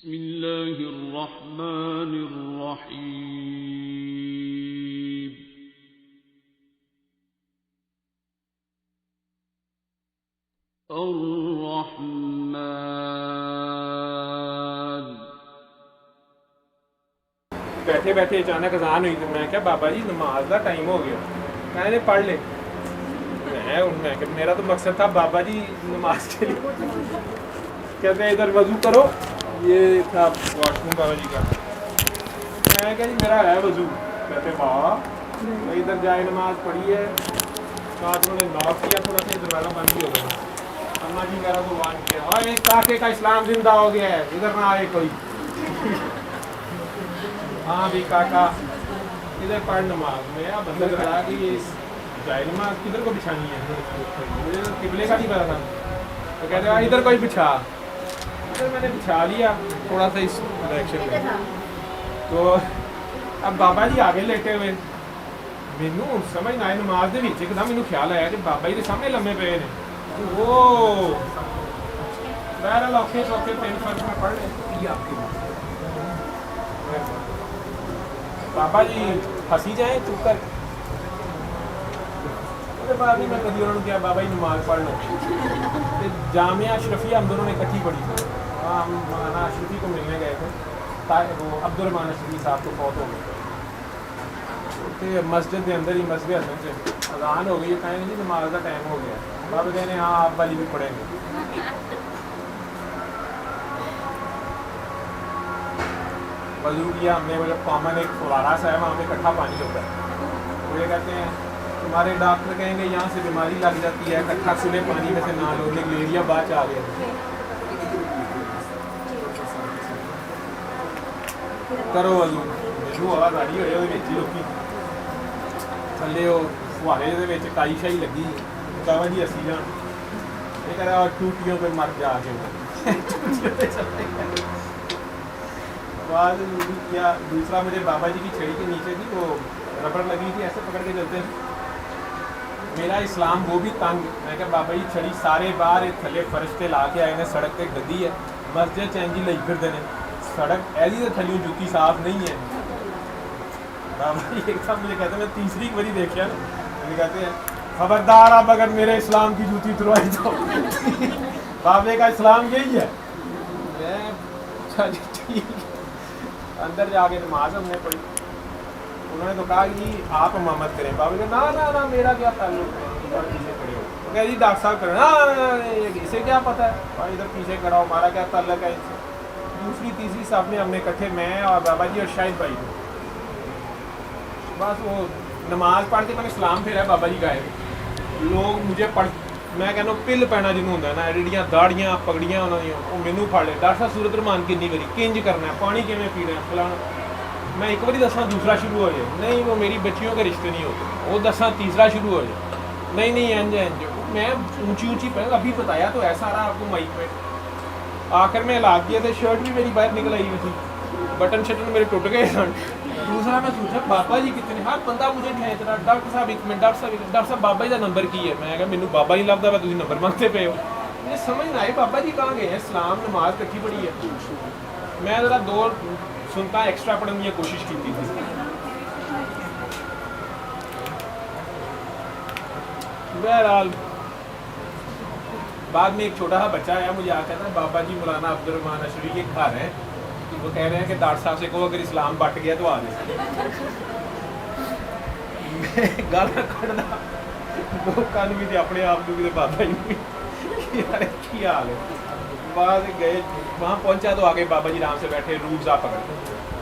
बिस्मिल्लाहिर्रहमानिर्रहीम। अर्रहमान। बैठे बैठे अचानक अजान हुई तो मैं क्या बाबा जी नमाज का टाइम हो गया, मैंने पढ़ ले। मैं मेरा तो मकसद था बाबा जी नमाज के लिए कहते हैं इधर वजू करो, ये था वॉशरूम बाबा जी का। मैं क्या जी मेरा है वजू, कहते वाह इधर जाए नमाज पढ़ी है। साथ उन्होंने नॉक किया, थोड़ा सा दरवाजा बंद ही हो गया। अम्मा जी मेरा तो वान किया और एक काके का इस्लाम जिंदा हो गया है, इधर ना आए कोई। हाँ भी काका इधर पढ़ नमाज में। अब बंदा खड़ा कि ये जाए नमाज किधर को बिछानी है, मुझे तो किबले का नहीं पता था। तो कहते हैं इधर कोई बिछा, इधर मैंने बिछा लिया थोड़ा सा इस डायरेक्शन में। तो अब बाबा जी आगे लेटे हुए, मैनू समझ ना आए नमाज के विच एकदम मैनू ख्याल आया कि बाबा जी के सामने लम्बे पे ने। वो बहरहाल औखे सौखे 3 फर्क में पढ़ ले। बाबा जी हंसी जाए चुप कर। उसके बाद ही मैं कभी उन्होंने किया बाबा जी नमाज पढ़ लो। जामिया अशरफिया हम दोनों ने इकट्ठी पढ़ी थी। हाँ हम मौलाना अशरफी को मिलने गए थे, वो अब्दुर्रहमान अशरफी साहब को फौत हो गए। तो मस्जिद के अंदर ही मस्जिद हसन से अजान हो गई, कहेंगे जी नमाज का टाइम हो गया। बाबा कहने हाँ आप वाली भी पढ़ेंगे। वजू किया हमने, वो जब कॉमन एक फुवारा सा है वहाँ पे इकट्ठा पानी होता है। वो ये कहते हैं तुम्हारे डॉक्टर कहेंगे यहाँ से बीमारी लग जाती है, इकट्ठा खुले पानी में से ना लो, मलेरिया बाद आ गया। करो वजू मैनू आवाज़ आ रही हो लोग थले फुहारे काई शाई लगी, बाबा जी हसी जान। ये कह रहा और टूटियों पर मर जा के आवाज़ किया। दूसरा मुझे बाबा जी की छड़ी के नीचे थी वो रबड़ लगी थी, ऐसे पकड़ के चलते हैं। मेरा इस्लाम वो भी तंग। मैं क्या बाबा जी छड़ी सारे बाहर थले फरिश्ते ला के आए ने, सड़क पे गद्दी है, मस्जिद चेंजी लई फिरते हैं, सड़क ऐसी तो थलियों जुत्ती साफ नहीं है। बाबा जी एक साथ मुझे कहते हैं, मैं तीसरी बारी देखा ना, मुझे कहते हैं खबरदार आप अगर मेरे इस्लाम की जूती उतरवाई तो। बाबे का इस्लाम यही है। मैं ठीक अंदर जाके नमाज हमने पढ़ी। उन्होंने तो कहा कि आप इमामत करें। बाबा ने ना ना ना मेरा क्या ताल्लुक है, पीछे खड़े हो। तो कह जी डॉक्टर साहब करें। हाँ इसे क्या पता है, भाई इधर पीछे खड़ा हो, हमारा क्या ताल्लुक है इनसे। दूसरी तीसरी साहब ने हमने इकट्ठे, मैं और बाबा जी और शाहिद भाई थे। बस वो नमाज पढ़ के मैंने सलाम फेरा, बाबा जी गाए लोग मुझे पढ़, मैं कहना पिल पैना जिन्होंने होंगे ना, एडियाँ दाड़ियाँ पगड़ियाँ उन्होंने वो मैनू फड़ ले। डॉक्टर साहब सूरत रमान कितनी बारी किंज करना है, पानी किमें पीना है, फलाना। मैं एक बारी दसा दूसरा शुरू हो जाए, नहीं वो मेरी बच्चियों के रिश्ते नहीं होते। वो दसा तीसरा शुरू हो जाए, नहीं इंज इंज। मैं ऊंची ऊंची पहन अभी बताया तो ऐसा रहा आपको माइक पे। आखिर में ला दिया थे, शर्ट भी मेरी बाहर निकल आई हुई थी, बटन शटन मेरे टुट गए। दूसरा मैं सोचा बाबा जी कितने, हर बंदा मुझे खींच रहा, डॉक्टर साहब एक मिनट, डॉक्टर साहब बाबा जी का नंबर की है। मैं मैनू बाबा जी लगता तुम नंबर मांगते पे हो। मुझे समझ ना आए बाबा जी कहाँ गए हैं, इस्लाम नमाज कट्ठी पड़ी है। मैं ज़रा 2 सुनता एक्स्ट्रा पढ़ने की कोशिश की थी। बहरहाल बाद में एक छोटा सा बच्चा आया, मुझे आया कहता बाबा जी मौलाना अब्दुर्रहमान अशरफी के घर है, वो कह रहे हैं कि डॉक्टर साहब से कहो अगर इस्लाम बट गया तो आ जाए। गाला कढ़दा लोगों भी थे, अपने आप को भी बाबा जी यार की हाल है। बाद गए वहाँ पहुंचा तो आगे बाबा जी आराम से बैठे, रूज़ा पकड़,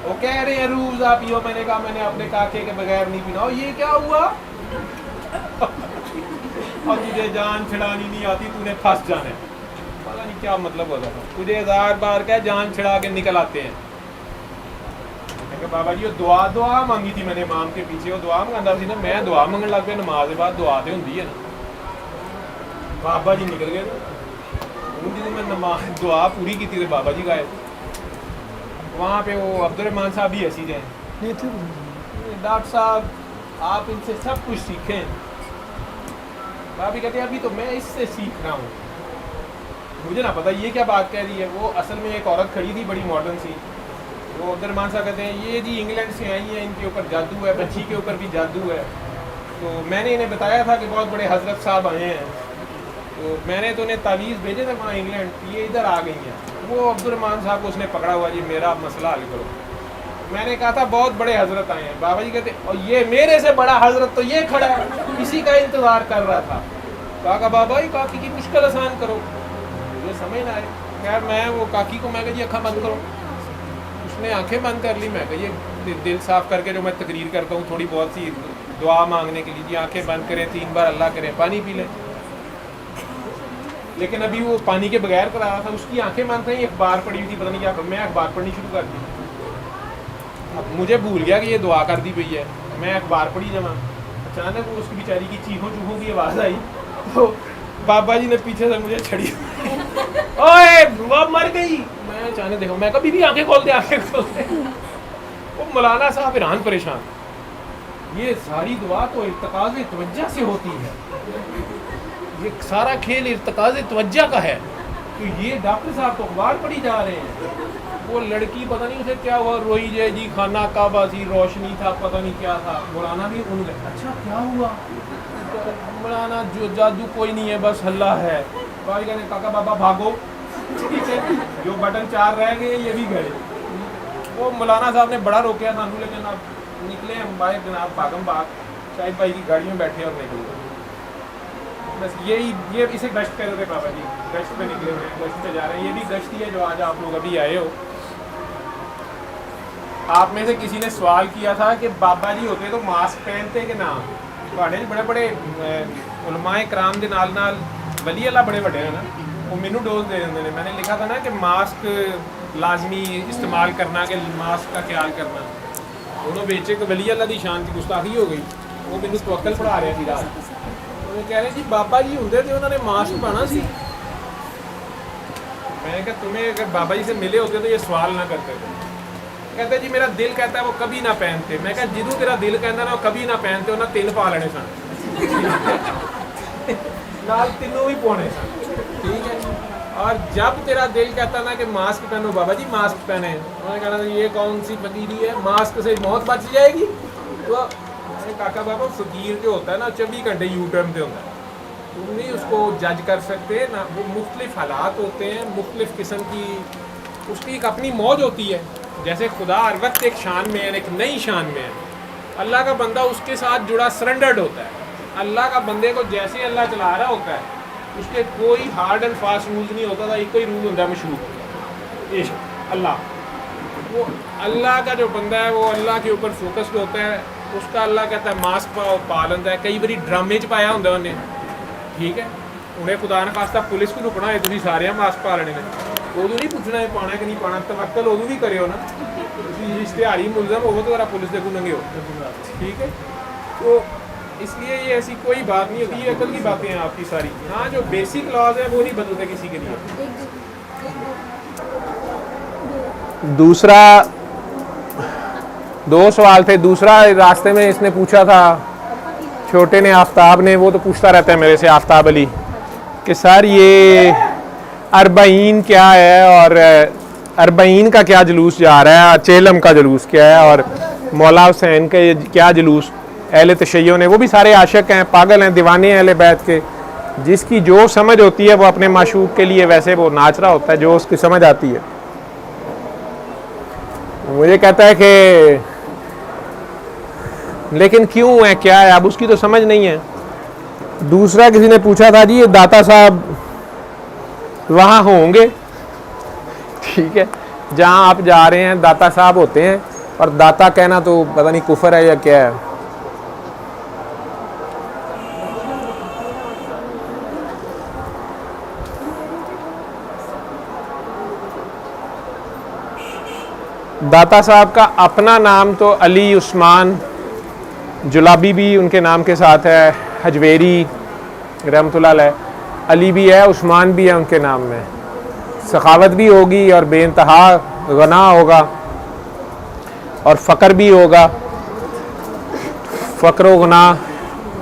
वो कह रहे हैं रूज़ा पियो। मैंने कहा मैंने अपने काके के बगैर नहीं पीना। और ये क्या हुआ, और तुझे जान छिड़ानी नहीं आती, तूने फंस जाना है। पता नहीं क्या मतलब होता था, तुझे 1000 बार क्या जान छिड़ा के निकल आते हैं। बाबा जी वो दुआ मांगी थी मैंने इमाम के पीछे, वो दुआ मंगाता थी ना, मैं दुआ मंगन लग गया। नमाज के बाद दुआ तो होंगी है ना। बाबा जी निकल गए, उनकी मैं नमाज दुआ पूरी की थी, बाबा जी गाए। वहाँ पे वो अब्दुर्रहमान साहब भी हंसी जाए, डॉक्टर साहब आप इनसे सब कुछ सीखें। भाभी कहते हैं अभी तो मैं इससे सीख रहा हूँ। मुझे ना पता ये क्या बात कह रही है। वो असल में एक औरत खड़ी थी बड़ी मॉडर्न सी, वो अब्दुलरहमान साहब कहते हैं ये जी इंग्लैंड से आई हैं, इनके ऊपर जादू है, बच्ची के ऊपर भी जादू है। तो मैंने इन्हें बताया था कि बहुत बड़े हजरत साहब आए हैं, तो मैंने तो उन्हें तावीज़ भेजे थे वहाँ इंग्लैंड, ये इधर आ गई हैं। वो अब्दुलरहमान साहब को उसने पकड़ा हुआ, जी मेरा मसला हल करो। मैंने कहा था बहुत बड़े हजरत आए हैं। बाबा जी कहते और ये मेरे से बड़ा हजरत तो ये खड़ा है, इसी का इंतज़ार कर रहा था। कहा बाबा जी काकी की मुश्किल आसान करो, मुझे समझ ना आए। खैर मैं वो काकी को मैं कहा जी अखा बंद करो, उसने आंखें बंद कर ली। मैं कहा ये दिल साफ़ करके जो मैं तकरीर करता हूँ थोड़ी बहुत सी दुआ मांगने के लिए, जी आंखें बंद करें 3 बार अल्लाह करें, पानी पी लें। लेकिन अभी वो पानी के बगैर कर रहा था, उसकी आंखें बंद थी, अखबार पढ़ी हुई थी, पता नहीं क्या, मैं अखबार पढ़नी शुरू कर दी। अब मुझे भूल गया कि ये दुआ कर दी गई है, मैं अखबार पढ़ी जमा, अचानक वो उसकी बेचारी की चीखों चूखों की आवाज़ आई, तो बाबा जी ने पीछे से मुझे छड़ी ओए वो मर गई। मैं अचानक देखो, मैं कभी भी आंखें खोल दे, आंखें खोल दे। वो मौलाना साहब हैरान परेशान, ये सारी दुआ तो इर्तिकाज़ तवज्जो से होती है, ये सारा खेल इर्तिकाज़ तवज्जो का है। तो ये डॉक्टर साहब तो अखबार पढ़ी जा रहे हैं। वो लड़की पता नहीं उसे क्या हुआ, रोई जय जी, खाना काबा थी, रोशनी था, पता नहीं क्या था। मौलाना भी उन गए, अच्छा क्या हुआ? मौलाना जो जादू कोई नहीं है, बस अल्लाह है। भाई कहने काका बाबा भागो, ठीक है, जो बटन 4 रह गए ये भी गए। वो मौलाना साहब ने बड़ा रोका था, लेकिन अब निकले हम बाहर जनाब, भागम भाग शाहिद भाई की गाड़ी में बैठे और निकल गए। बस ये इसे गश्त कर रहे बाबा जी, गश्त पे निकले हुए हैं, गश्त पे जा रहे हैं। ये भी गश्त ही है जो आज आप लोग अभी आए हो। आप में से किसी ने सवाल किया था कि बाबा जी होते तो मास्क पहनते कि ना। ਤੁਹਾਡੇ बड़े बड़े उलमाए कराम के नाल नाल वली अल्लाह बड़े बड़े हैं ना, वो मैनू डोज दे देंगे ने। मैंने लिखा था ना कि मास्क लाजमी इस्तेमाल करना, कि मास्क का ख्याल करना। उन्होंने बेचे कि वली अल्लाह की शान की गुस्ताखी हो गई। वो मैनू तवक्कल पढ़ा रहे थे रात, उन्होंने कह रहे जी बाबा जी होंगे तो उन्होंने मास्क पाना सी। मैंने कहा तुम्हें अगर बाबा जी से मिले होते तो ये सवाल ना करते थे। कहते जी मेरा दिल कहता है वो कभी ना पहनते। मैं कहा जिदू तेरा दिल कहता ना वो कभी ना पहनते, उन्हें 3 पा लेने सन नाल 3 भी पाने सन, ठीक है। और जब तेरा दिल कहता ना कि मास्क पहनो, बाबा जी मास्क पहने, उन्होंने कहना ये कौन सी फकीरी है, मास्क से मौत बच जाएगी। तो काका बाबा फकीर जो होता है ना 24 घंटे यू टर्न पे होता है, तुम नहीं उसको जज कर सकते ना। वो मुख्तलिफ हालात होते हैं, मुख्तलिफ किस्म की उसकी एक अपनी मौज होती है। जैसे खुदा हर वक्त एक शान में है, एक नई शान में है। अल्लाह का बंदा उसके साथ जुड़ा सरेंडर्ड होता है। अल्लाह का बंदे को जैसे अल्लाह चला रहा होता है, उसके कोई हार्ड एंड फास्ट रूल्स नहीं होता था। एक ही रूल होता है मशरूक इश्क अल्लाह। वो अल्लाह का जो बंदा है वो अल्लाह के ऊपर फोकस्ड होता है। उसका अल्लाह कहता है मास्क पाओ, पा लेंदा है। कई बारी ड्रामे च पाया होंगे उन्हें, ठीक है। उन्हें खुदा न खास्ता पुलिस को रुकना है, तुम सारे मास्क पा लेने ने, उदू नहीं पूछना है पाना कि नहीं पाना। तवक्कल उदू भी करो ना, इश्तिहारी मुलजम हो तो पुलिस देखो नंगे हो, ठीक है। तो इसलिए ये ऐसी कोई बात नहीं होती, ये अकल की बातें हैं आपकी सारी। हाँ जो बेसिक लॉज है वो नहीं बदलते किसी के लिए। दूसरा 2 सवाल थे। दूसरा रास्ते में इसने पूछा था, छोटे ने, आफ्ताब ने, वो तो पूछता रहता है मेरे से, आफ्ताब अली, कि सर ये अरबईन क्या है और अरबईन का क्या जुलूस जा रहा है, चेलम का जुलूस क्या है और मौला हुसैन के क्या जुलूस। अहले तशय्यो ने, वो भी सारे आशिक हैं, पागल हैं, दीवाने हैं अहले बैत के। जिसकी जो समझ होती है वो अपने माशूक के लिए वैसे वो नाच रहा होता है, जो उसकी समझ आती है। मुझे कहता है कि लेकिन क्यों है, क्या है, अब उसकी तो समझ नहीं है। दूसरा किसी ने पूछा था जी ये दाता साहब वहाँ होंगे, ठीक है, जहाँ आप जा रहे हैं दाता साहब होते हैं। और दाता कहना तो पता नहीं कुफर है या क्या है। दाता साहब का अपना नाम तो अली उस्मान जुलाबी भी उनके नाम के साथ है, हजवेरी रहमतुल्लाह अलैह, अली भी है, उस्मान भी है उनके नाम में। सखावत भी होगी और बेइंतहा गना होगा और फ़क्र भी होगा। फ़क्र व गना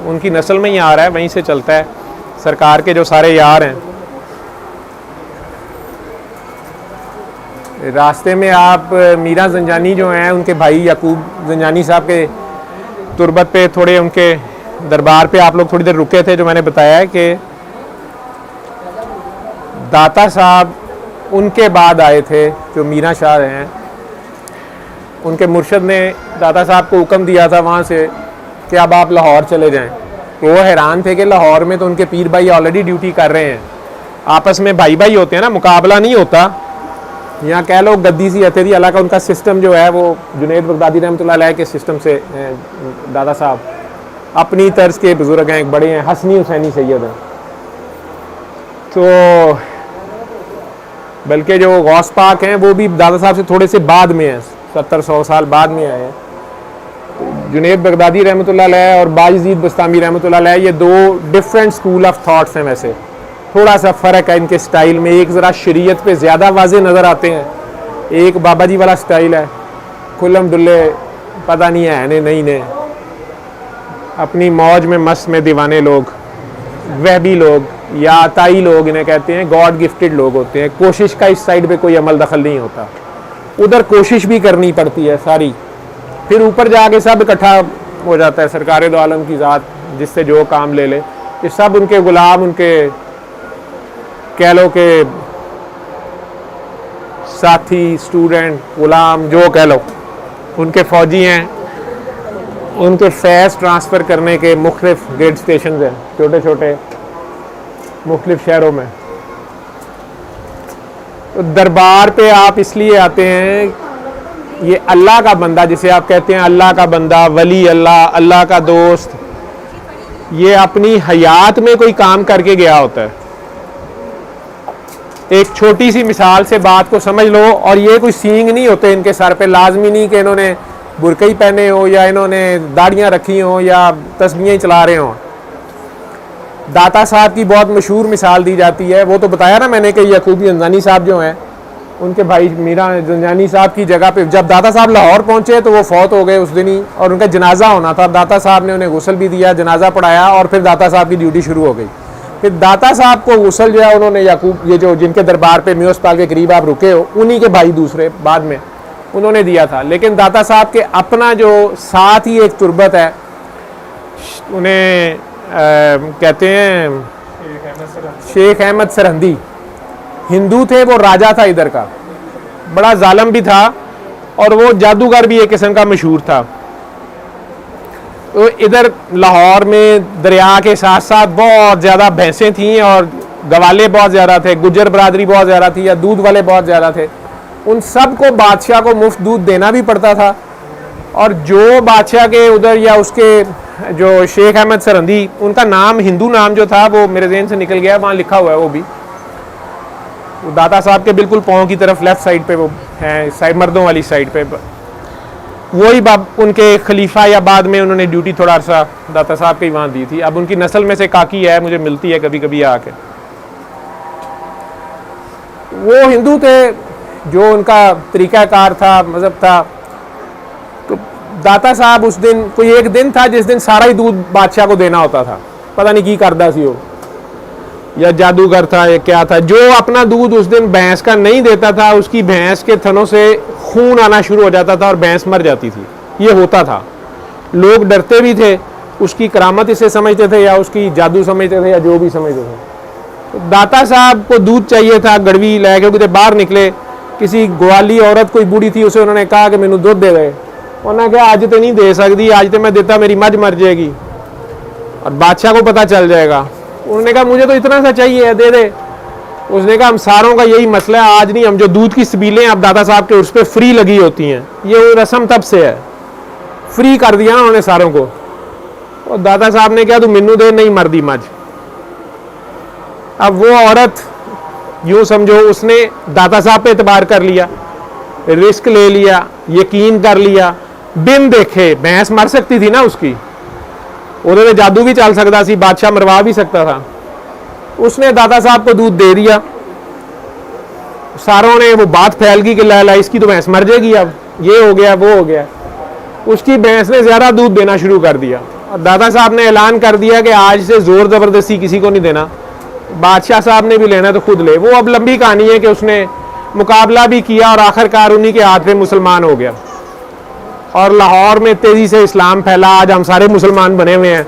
उनकी नस्ल में ही आ रहा है, वहीं से चलता है। सरकार के जो सारे यार हैं रास्ते में आप मीरा जंजानी जो हैं उनके भाई याकूब जंजानी साहब के तुरबत पे थोड़े उनके दरबार पे आप लोग थोड़ी देर रुके थे। जो मैंने बताया है कि दाता साहब उनके बाद आए थे, जो मीरा शाह हैं, उनके मुर्शद ने दाता साहब को हुक्म दिया था वहाँ से कि अब आप लाहौर चले जाएं। वो हैरान थे कि लाहौर में तो उनके पीर भाई ऑलरेडी ड्यूटी कर रहे हैं, आपस में भाई भाई होते हैं ना, मुकाबला नहीं होता। यहाँ कह लो गद्दी सी अतरी अला का उनका सिस्टम जो है वो जुनैद बगदादी रहमतुल्लाह अलैह के सिस्टम से दादा साहब अपनी तर्ज के बुजुर्ग हैं, एक बड़े हैं, हसनी हुसैनी सैयद हैं। तो बल्कि जो गौस पाक हैं वो भी दादा साहब से थोड़े से बाद में हैं, 70-100 साल बाद में आए हैं। जुनैद बगदादी रहमतुल्लाह अलैह और बायजीद बस्तामी रहमतुल्लाह अलैह, ये दो डिफरेंट स्कूल ऑफ थॉट्स हैं। वैसे थोड़ा सा फ़र्क है इनके स्टाइल में, एक ज़रा शरीयत पे ज़्यादा वाज़े नज़र आते हैं, एक बाबा जी वाला स्टाइल है, खुल्लम दुल्ले पता नहीं है नहीं ने, अपनी मौज में मस्त में दीवाने लोग, वहबी लोग या अताई लोग इन्हें कहते हैं, गॉड गिफ्टेड लोग होते हैं। कोशिश का इस साइड पे कोई अमल दखल नहीं होता, उधर कोशिश भी करनी पड़ती है सारी, फिर ऊपर जाके सब इकट्ठा हो जाता है। सरकार दो आलम की ज़ात जिससे जो काम ले ले, ये सब उनके गुलाम, उनके कह लो कि साथी, स्टूडेंट, गुलाम जो कह लो, उनके फ़ौजी हैं। उनके फैज़ ट्रांसफ़र करने के मुख्तलिफ गेट स्टेशन हैं, छोटे छोटे मुख्तलिफ शहरों में। तो दरबार पे आप इसलिए आते हैं, ये अल्लाह का बंदा जिसे आप कहते हैं, अल्लाह का बंदा, वली अल्लाह, अल्लाह का दोस्त, ये अपनी हयात में कोई काम करके गया होता है। एक छोटी सी मिसाल से बात को समझ लो, और ये कोई सींग नहीं होते इनके सर पे, लाजमी नहीं कि इन्होंने बुरकई पहने हो या इन्होंने दाढ़ियाँ रखी हों या तस्बीहें ही चला रहे हों। दाता साहब की बहुत मशहूर मिसाल दी जाती है, वो तो बताया ना मैंने कि याकूब जंजानी साहब जो हैं, उनके भाई मीरा जंजानी साहब की जगह पे जब दाता साहब लाहौर पहुँचे तो वो फौत हो गए उस दिन ही, और उनका जनाजा होना था। दाता साहब ने उन्हें गुस्ल भी दिया, जनाजा पढ़ाया, और फिर दाता साहब की ड्यूटी शुरू हो गई। फिर दाता साहब को गुस्ल जो है उन्होंने याकूब, ये जो जिनके दरबार पे म्यूस्पाल के करीब आप रुके हो, उन्हीं के भाई दूसरे बाद में उन्होंने दिया था। लेकिन दाता साहब के अपना जो साथ ही एक तुरबत है, उन्हें कहते हैं शेख अहमद सरहंदी, हिंदू थे, वो राजा था इधर का, बड़ा जालिम भी था, और वो जादूगर भी एक किस्म का मशहूर था। तो इधर लाहौर में दरिया के साथ साथ बहुत ज़्यादा भैंसें थीं और गवाले बहुत ज़्यादा थे, गुज्जर बरादरी बहुत ज़्यादा थी, या दूध वाले बहुत ज़्यादा थे। उन सब को बादशाह को मुफ्त दूध देना भी पड़ता था, और जो बादशाह के उधर या उसके जो शेख अहमद सरहंदी, उनका नाम हिंदू नाम जो था वो मेरे ज़हन से निकल गया, वहाँ लिखा हुआ है वो भी, वो दाता साहब के बिल्कुल पाँव की तरफ लेफ़्ट साइड पे वो है, साइड मर्दों वाली साइड पे, वही उनके खलीफा या बाद में उन्होंने ड्यूटी थोड़ा सा दाता साहब की वहाँ दी थी। अब उनकी नस्ल में से काकी है, मुझे मिलती है कभी कभी आके। वो हिंदू थे, जो उनका तरीक़ाकार था, मज़हब था। तो दाता साहब उस दिन, कोई एक दिन था जिस दिन सारा ही दूध बादशाह को देना होता था, पता नहीं की करदा सी हो, या जादूगर था या क्या था, जो अपना दूध उस दिन भैंस का नहीं देता था, उसकी भैंस के थनों से खून आना शुरू हो जाता था और भैंस मर जाती थी। ये होता था, लोग डरते भी थे, उसकी करामत इसे समझते थे या उसकी जादू समझते थे या जो भी समझते थे। तो दाता साहब को दूध चाहिए था, गड़वी लेके कितने बाहर निकले, किसी ग्वाली औरत कोई बूढ़ी थी, उसे उन्होंने कहा कि मैनू दूध दे गए। उन्होंने कहा आज तो नहीं दे सकती, आज तो मैं देता मेरी मझ मर जाएगी और बादशाह को पता चल जाएगा। उन्होंने कहा मुझे तो इतना सा चाहिए, दे दे। उसने कहा हम सारों का यही मसला है, आज नहीं, हम जो दूध की सबीलें अब दाता साहब के उस पर फ्री लगी होती हैं, ये वो रस्म तब से है, फ्री कर दिया ना उन्होंने सारों को। और दाता साहब ने कहा तू मैनू दे, नहीं मरदी मझ। अब वो औरत यूँ समझो उसने दाता साहब पे एतबार कर लिया, रिस्क ले लिया, यकीन कर लिया, बिन देखे भैंस मर सकती थी ना उसकी, उन्होंने जादू भी चल सकता सी, बादशाह मरवा भी सकता था। उसने दाता साहब को दूध दे दिया, सारों ने वो बात फैल गई कि ला इसकी तो भैंस मर जाएगी, अब ये हो गया वो हो गया। उसकी भैंस ने ज़्यादा दूध देना शुरू कर दिया और दाता साहब ने ऐलान कर दिया कि आज से ज़ोर ज़बरदस्ती किसी को नहीं देना, बादशाह साहब ने भी लेना तो खुद ले। वो अब लंबी कहानी है कि उसने मुकाबला भी किया और आखिरकार उन्हीं के हाथ में मुसलमान हो गया। और लाहौर में तेज़ी से इस्लाम फैला, आज हम सारे मुसलमान बने हुए हैं।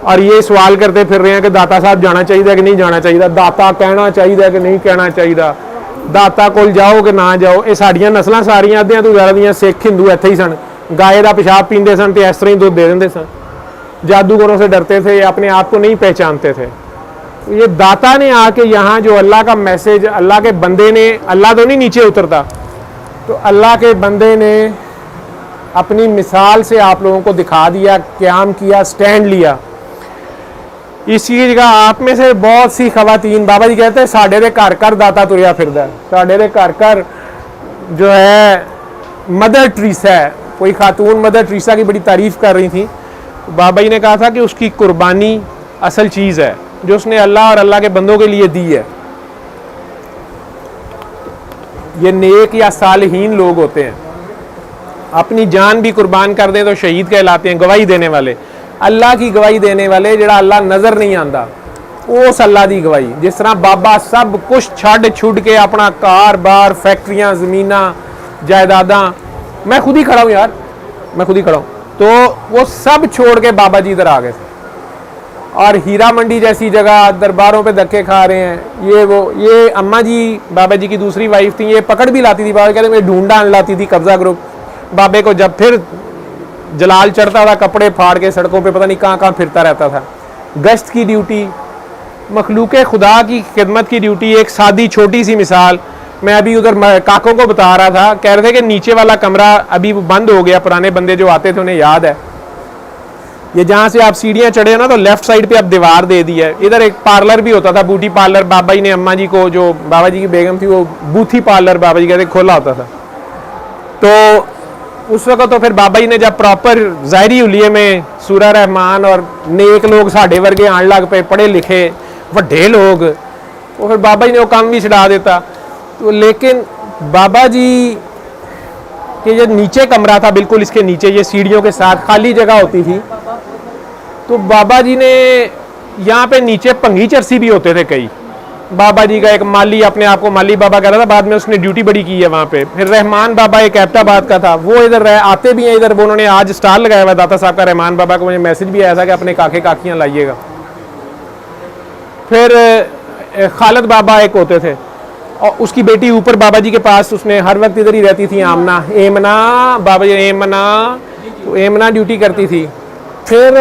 और ये सवाल करते फिर रहे हैं कि दाता साहब जाना चाहिए कि नहीं जाना चाहिए, दाता कहना चाहिए कि नहीं कहना चाहिए, दाता कोल जाओ कि ना जाओ। ये साड़ियाँ नस्लों सारियां अद्धियां तो ज़्यादा दियां सिख हिंदू इत्थे ही सन, गाय का पेशाब पीते सन तो इस तरह ही दुध दे देंगे सन, जादूगरों से डरते थे, अपने आप को नहीं पहचानते थे। ये दाता ने आके यहाँ जो अल्लाह का मैसेज, अल्लाह के बंदे ने, अल्लाह तो नहीं नीचे उतरता, तो अल्लाह के बंदे ने अपनी मिसाल से आप लोगों को दिखा दिया, क़याम किया, स्टैंड लिया। इसी जगह आप में से बहुत सी खवातीन, बाबा जी कहते हैं साढ़े दे घर घर दाता तुरया फिरदा है, साढ़े दे घर घर जो है मदर ट्रीसा है। कोई खातून मदर ट्रीसा की बड़ी तारीफ़ कर रही थी, बाबा जी ने कहा था कि उसकी कुर्बानी असल चीज़ है जो उसने अल्लाह और अल्लाह के बंदों के लिए दी है। ये नेक या सालिहीन लोग होते हैं, अपनी जान भी कुर्बान कर दें तो शहीद कहलाते हैं, गवाही देने वाले, अल्लाह की गवाही देने वाले, जिहड़ा अल्लाह नज़र नहीं आता उस अल्लाह की गवाही। जिस तरह बाबा सब कुछ छड़ छुड़ के अपना कार बार, फैक्ट्रियाँ, ज़मीना, जायदादा, मैं खुद ही खड़ा हूँ यार, मैं खुद ही खड़ा हूँ, तो वो सब छोड़ के बाबा जी इधर आ गए और हीरा मंडी जैसी जगह दरबारों पे धक्के खा रहे हैं। ये वो, ये अम्मा जी बाबा जी की दूसरी वाइफ थी, ये पकड़ भी लाती थी, बाबा कहते मैं ढूंढा लाती थी कब्जा ग्रुप बाबे को, जब फिर जलाल चढ़ता था कपड़े फाड़ के सड़कों पे पता नहीं कहाँ कहाँ फिरता रहता था। गश्त की ड्यूटी, मखलूक़े खुदा की खिदमत की ड्यूटी। एक सादी छोटी सी मिसाल, मैं अभी उधर काकों को बता रहा था, कह रहे थे कि नीचे वाला कमरा अभी बंद हो गया, पुराने बंदे जो आते थे उन्हें याद है, ये जहाँ से आप सीढ़ियाँ चढ़े ना तो लेफ्ट साइड पे अब दीवार दे दी है। इधर एक पार्लर भी होता था, ब्यूटी पार्लर, बाबा जी ने अम्मा जी को, जो बाबा जी की बेगम थी वो बूथी पार्लर बाबा जी कहते खोला होता था। तो उस वक्त तो फिर बाबा जी ने जब प्रॉपर ज़ाहिरी हुलिये में सूरा रहमान और नेक लोग साढ़े वर्गे आन लग पे, पढ़े लिखे वड्डे लोग, वो फिर बाबा जी ने वो काम भी छड़ा देता। तो लेकिन बाबा जी के जो नीचे कमरा था, बिल्कुल इसके नीचे ये सीढ़ियों के साथ खाली जगह होती थी, तो बाबा जी ने यहाँ पे नीचे भंगी चरसी भी होते थे कई। बाबा जी का एक माली, अपने आप को माली बाबा कह रहा था, बाद में उसने ड्यूटी बड़ी की है वहाँ पे। फिर रहमान बाबा एक एबटाबाद का था, वो इधर आते भी हैं इधर, वो उन्होंने आज स्टॉल लगाया हुआ दाता साहब का, रहमान बाबा को मुझे मैसेज भी आया था कि अपने काके काकियाँ लाइएगा। फिर खालिद बाबा एक होते थे और उसकी बेटी ऊपर बाबा जी के पास, उसने हर वक्त इधर ही रहती थी, आमना, एमना, बाबा जी एमना, तो एमना ड्यूटी करती थी। फिर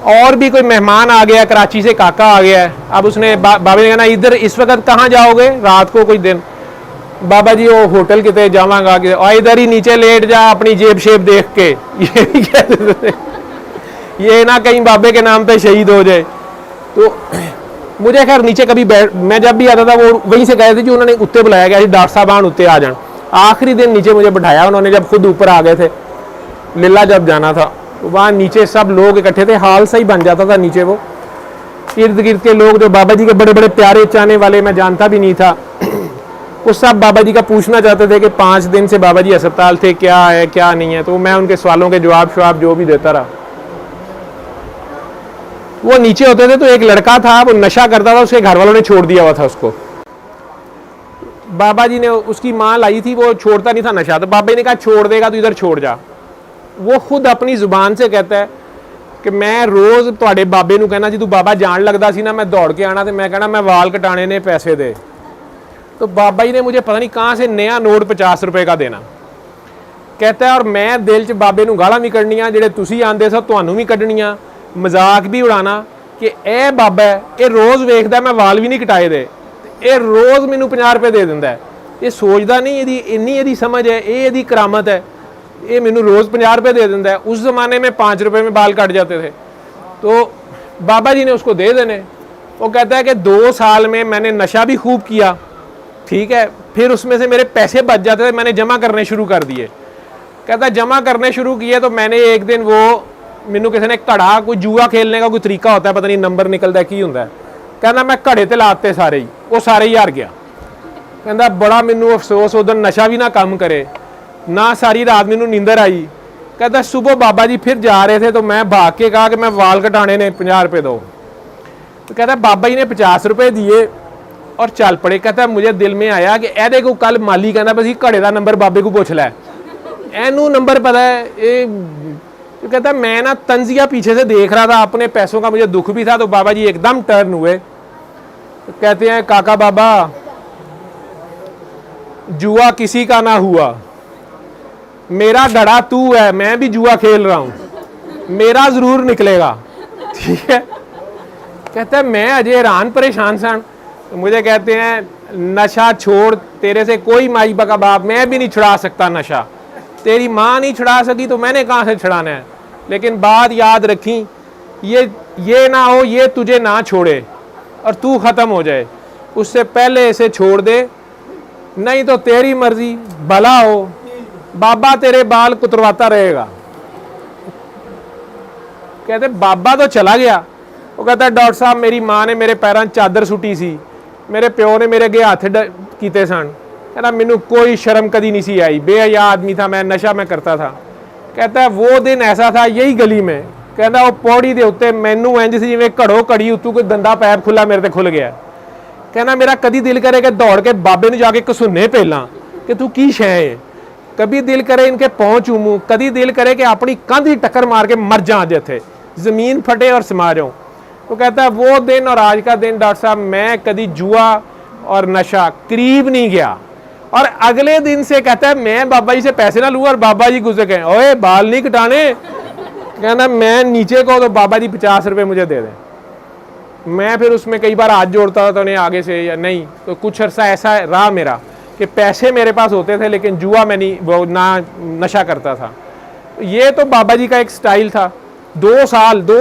और भी कोई मेहमान आ गया, कराची से काका आ गया है, अब उसने बाबा ने कहना इधर इस वक्त कहाँ जाओगे, रात को कोई दिन, बाबा जी वो होटल कितने जावांगा कि और इधर ही नीचे लेट जा अपनी जेब शेब देख के, ये भी कहते थे, ये ना कहीं बाबे के नाम पे शहीद हो जाए। तो मुझे खैर नीचे कभी मैं जब भी आता था वो वहीं से गए थे जो उन्होंने उत्ते बुलाया गया, डॉक्टर साहब आन उत्ते आ जान। आखिरी दिन नीचे मुझे बैठाया उन्होंने, जब खुद ऊपर आ गए थे, लीला जब जाना था, तो वहाँ नीचे सब लोग इकट्ठे थे, हाल सही बन जाता था नीचे। वो इर्द गिर्द के लोग जो बाबा जी के बड़े बड़े प्यारे चाहने वाले, मैं जानता भी नहीं था, वो सब बाबा जी का पूछना चाहते थे कि 5 दिन से बाबा जी अस्पताल थे, क्या है क्या नहीं है, तो मैं उनके सवालों के जवाब शवाब जो भी देता रहा। वो नीचे होते थे तो एक लड़का था, वो नशा करता था, उसके घर वालों ने छोड़ दिया हुआ था उसको, बाबा जी ने, उसकी माँ लाई थी, वो छोड़ता नहीं था नशा, तो बाबा जी ने कहा छोड़ देगा तो इधर छोड़ जा। वो खुद अपनी जुबान से कहता है कि मैं रोज़ तुहाडे बाबे नूं कहना जी तू बाबा जान लगता सी ना, मैं दौड़ के आना, तो मैं कहना मैं वाल कटाने ने पैसे दे, तो बाबा जी ने मुझे पता नहीं कहाँ से नया नोट 50 रुपए का देना। कहता है और मैं दिल च बाबे नूं गालां भी कढ़नियां, जिहड़े तुसीं आंदे सो तुहानूं भी कढ़नियां, मजाक भी उड़ाना कि ए बाबा है, ये रोज़ वेखदा मैं वाल भी नहीं कटाए दे, ये रोज़ मैनूं 50 रुपए दे दिंदा है, ये सोचदा नहीं इहदी इन्नी इहदी समझ है, ये इहदी करामत है, ये मैनू रोज़ 50 रुपए दे दिंदा है। उस ज़माने में 5 रुपए में बाल कट जाते थे, तो बाबा जी ने उसको दे देने। वो कहता है कि 2 साल में मैंने नशा भी खूब किया, ठीक है, फिर उसमें से मेरे पैसे बच जाते थे, मैंने जमा करने शुरू कर दिए। कहता है जमा करने शुरू किए तो मैंने एक दिन, वो मैनू किसी ने घड़ा, कोई जुआ खेलने का कोई तरीका होता है, पता नहीं नंबर निकलता है की होंदा है, कहना मैं घड़े ते लाते सारे ही, वो सारे ही हार गया। कहता बड़ा मैनू अफसोस, उधर नशा भी ना काम करे ना, सारी रात मैनू नींदर आई। कहता सुबह बाबा जी फिर जा रहे थे तो मैं भाग के कहा कि मैं वाल कटाने ने 50 रुपए दो, तो कहता बाबा जी ने 50 रुपए दिए, और चल पड़े। कहता मुझे दिल में आया कि ए देखो कल माली कहना बस घड़े का नंबर बाबे को पूछ लै, एनू नंबर पता है। तो कहता मैं ना तंजिया पीछे से देख रहा था, अपने पैसों का मुझे दुख भी था। तो बाबा जी एकदम टर्न हुए, तो कहते हैं काका बाबा जुआ किसी का ना हुआ, मेरा घड़ा तू है, मैं भी जुआ खेल रहा हूं, मेरा जरूर निकलेगा। ठीक है। कहता है मैं अजय हैरान परेशान सन। तो मुझे कहते हैं नशा छोड़, तेरे से कोई माई का बाप, मैं भी नहीं छुड़ा सकता नशा, तेरी माँ नहीं छुड़ा सकी तो मैंने कहाँ से छुड़ाना है। लेकिन बात याद रखी, ये ना हो ये तुझे ना छोड़े और तू ख़त्म हो जाए, उससे पहले इसे छोड़ दे, नहीं तो तेरी मर्जी, भला हो, बाबा तेरे बाल कुतरवाता रहेगा। कहते बाबा तो चला गया। वो कहता डॉक्टर साहब मेरी माँ ने मेरे पैरों चादर सुटी सी, मेरे प्यो ने मेरे अगे हथ कीते सन, कहना मैनू कोई शर्म कदी नहीं सी आई, बेहया आदमी था मैं, नशा मैं करता था। कहता है वो दिन ऐसा था यही गली में, कहता वो पौड़ी के उत्ते मैनू इंज सी जिवें घड़ो घड़ी उतों कोई गंदा पैप खुला मेरे ते खुल गया। कहना मेरा कदी दिल करे कि दौड़ के बाबे नूं जाके घसुन्ने पहला कि तू की शै है, कभी दिल करे इनके पहुँच चूमूं, कभी दिल करे कि अपनी कंध ही टक्कर मार के मर जा अज इत्थे, जमीन फटे और समा जाऊं। तो कहता है वो दिन और आज का दिन डॉक्टर साहब मैं कभी जुआ और नशा करीब नहीं गया। और अगले दिन से कहता है मैं बाबा जी से पैसे ना लूँ, और बाबा जी गुस्से गए, ओए बाल नहीं कटाने, कहना मैं नीचे को तो बाबा जी 50 रुपये मुझे दे दें। मैं फिर उसमें कई बार हाथ जोड़ता था तो उन्हें आगे से या नहीं, तो कुछ अर्सा ऐसा रहा मेरा कि पैसे मेरे पास होते थे लेकिन जुआ मैं नहीं, वो ना नशा करता था। ये तो बाबा जी का एक स्टाइल था। 2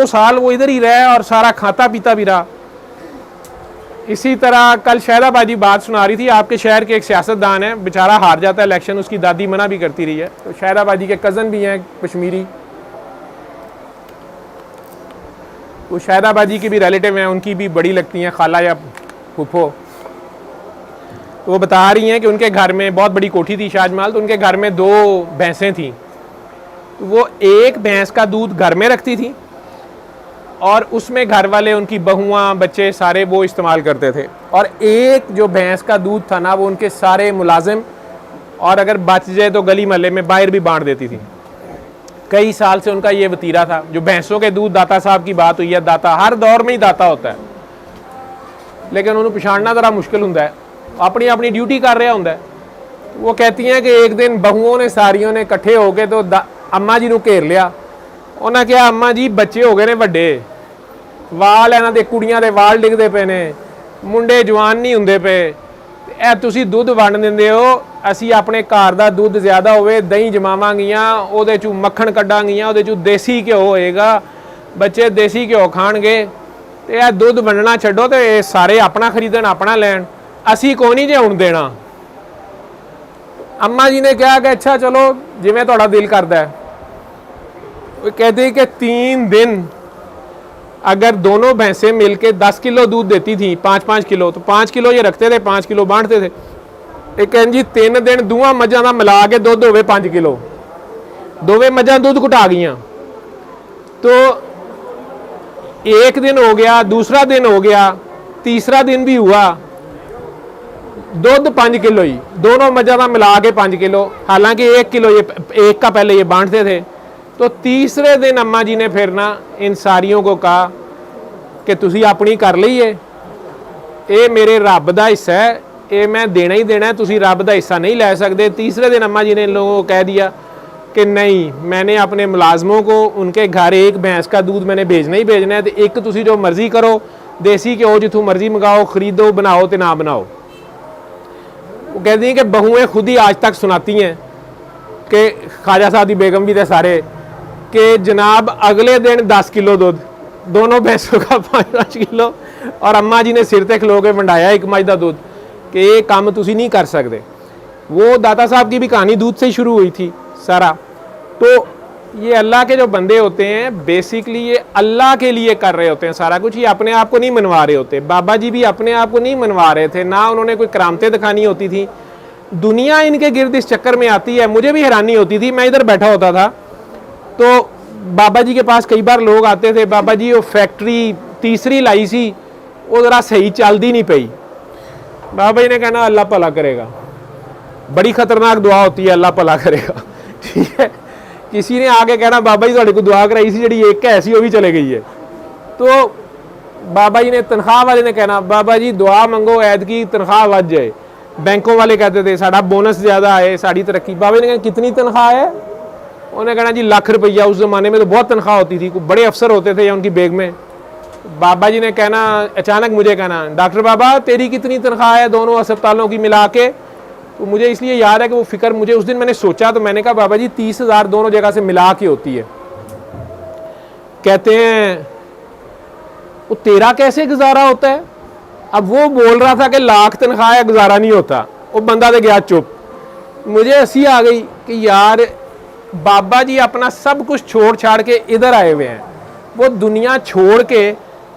साल वो इधर ही रहे और सारा खाता पीता भी रहा। इसी तरह कल शहदाबादी बात सुना रही थी, आपके शहर के एक सियासतदान है, बेचारा हार जाता है इलेक्शन, उसकी दादी मना भी करती रही है। तो शहदाबादी के कज़न भी हैं कश्मीरी, वो शहदाबादी की भी रिलेटिव हैं, उनकी भी बड़ी लगती हैं खाला या फूफो। तो वो बता रही हैं कि उनके घर में बहुत बड़ी कोठी थी शाहजमाल, तो उनके घर में 2 भैंसें थीं। तो वो एक भैंस का दूध घर में रखती थी और उसमें घर वाले उनकी बहुआं बच्चे सारे वो इस्तेमाल करते थे, और एक जो भैंस का दूध था ना वो उनके सारे मुलाजिम, और अगर बच जाए तो गली महल्ले में बाहर भी बांट देती थी। कई साल से उनका ये वतीरा था। जो भैंसों के दूध दाता साहब की बात हुई है, दाता हर दौर में ही दाता होता है, लेकिन उन्हें पछाड़ना ज़रा मुश्किल होता है, अपनी अपनी ड्यूटी कर रहा होता है। वो कहती हैं कि एक दिन बहुओं ने सारियों ने इकट्ठे हो गए तो अम्मा जी को घेर लिया। उन्हें कहा अम्मा जी बच्चे हो गए ने वड्डे, वाल इन्हां दे कुड़ियां दे वाल डिगदे पे ने, मुंडे जवान नहीं हुंदे पे, ए तुसीं दुध वंड दिंदे हो, असीं अपने घर दा दुध ज़्यादा होवे दही जमावांगियां, उहदे चों मक्खण कड्डांगियां, उहदे चों देसी घ्यो होएगा, बच्चे देसी घ्यो खाणगे, ते ए दुध वंडना छड्डो ते ये सारे अपना खरीदण अपना लैण, असीं कोई नहीं जे हुण देना। अम्मा जी ने कहा कि अच्छा चलो जिवें तुहाडा दिल करदा है। वो कहते कि 3 दिन अगर दोनों भैंसें मिलके 10 किलो दूध देती थी, 5-5 किलो, तो 5 किलो ये रखते थे, 5 किलो बांटते थे। एक जी 3 दिन दूआं मझां दा मिला के दुध होवे 5 किलो, दोवें मझां दूध घुटा गईयां। तो एक दिन हो गया, दूसरा दिन हो गया, तीसरा दिन भी हुआ, दूध 5 किलो ही, दोनों मझां दा मिला के 5 किलो, हालांकि 1 किलो ये एक का पहले ये बांटते थे। तो तीसरे दिन अम्मा जी ने फिर ना इन सारियों को कहा कि तुसी अपनी कर लीए, ये मेरे रब दा हिस्सा है, ये मैं देना ही देना है, तुसी रब दा हिस्सा नहीं ले सकते। तीसरे दिन अम्मा जी ने इन लोगों को कह दिया कि नहीं, मैंने अपने मुलाजमों को उनके घर एक भैंस का दूध मैंने भेजना ही भेजना है, तो एक तुसी जो मर्जी करो, देसी घ्यो जितों मर्जी मंगाओ, खरीदो, बनाओ तो ना बनाओ। वो कहती हैं कि बहुएँ खुद ही आज तक सुनाती हैं कि ख्वाजा साहब की बेगम भी थे सारे, कि जनाब अगले दिन 10 किलो दूध, दोनों भैंसों का 5-5 किलो, और अम्मा जी ने सिर ते खलो के वंडाया एक मझ का दूध कि ये काम तुसी नहीं कर सकते। वो दाता साहब की भी कहानी दूध से ही शुरू हुई थी सारा। तो ये अल्लाह के जो बंदे होते हैं बेसिकली ये अल्लाह के लिए कर रहे होते हैं सारा कुछ, ये अपने आप को नहीं मनवा रहे होते। बाबा जी भी अपने आप को नहीं मनवा रहे थे, ना उन्होंने कोई करामतें दिखानी होती थी, दुनिया इनके गिर्द इस चक्कर में आती है। मुझे भी हैरानी होती थी, मैं इधर बैठा होता था तो बाबा जी के पास कई बार लोग आते थे, बाबा जी वो फैक्ट्री तीसरी लाई सी, वो ज़रा सही चलती नहीं पई, बाबा जी ने कहना अल्लाह भला करेगा। बड़ी खतरनाक दुआ होती है, अल्लाह भला करेगा, ठीक है। किसी ने आके कहना बाबा जी तुहाडे को दुआ कराई सी जिहड़ी एक है सी वो भी चले गई है, तो बाबा जी ने तनख्वाह वाले ने कहना बाबा जी दुआ मंगो ऐद की तनख्वाह वध जाए। बैंकों वाले कहते थे साड़ा बोनस ज़्यादा आए, साड़ी तरक्की। बाबा जी ने कहना कितनी तनख्वाह है? उन्होंने कहना जी लाख रुपया। उस ज़माने में तो बहुत तनख्वाह होती थी, बड़े अफसर होते थे या उनकी बेग में। बाबा जी ने कहना अचानक मुझे कहना डॉक्टर बाबा तेरी कितनी तनख्वाह है दोनों अस्पतालों की मिला के? तो मुझे इसलिए याद है कि वो फिक्र मुझे उस दिन मैंने सोचा, तो मैंने कहा बाबा जी 30,000 दोनों जगह से मिला के होती है। कहते हैं वो तेरा कैसे गुजारा होता है? अब वो बोल रहा था कि लाख तनख्वाह है गुजारा नहीं होता, वो बंदा तो गया चुप। मुझे हंसी आ गई कि यार बाबा जी अपना सब कुछ छोड़ छाड़ के इधर आए हुए हैं, वो दुनिया छोड़ के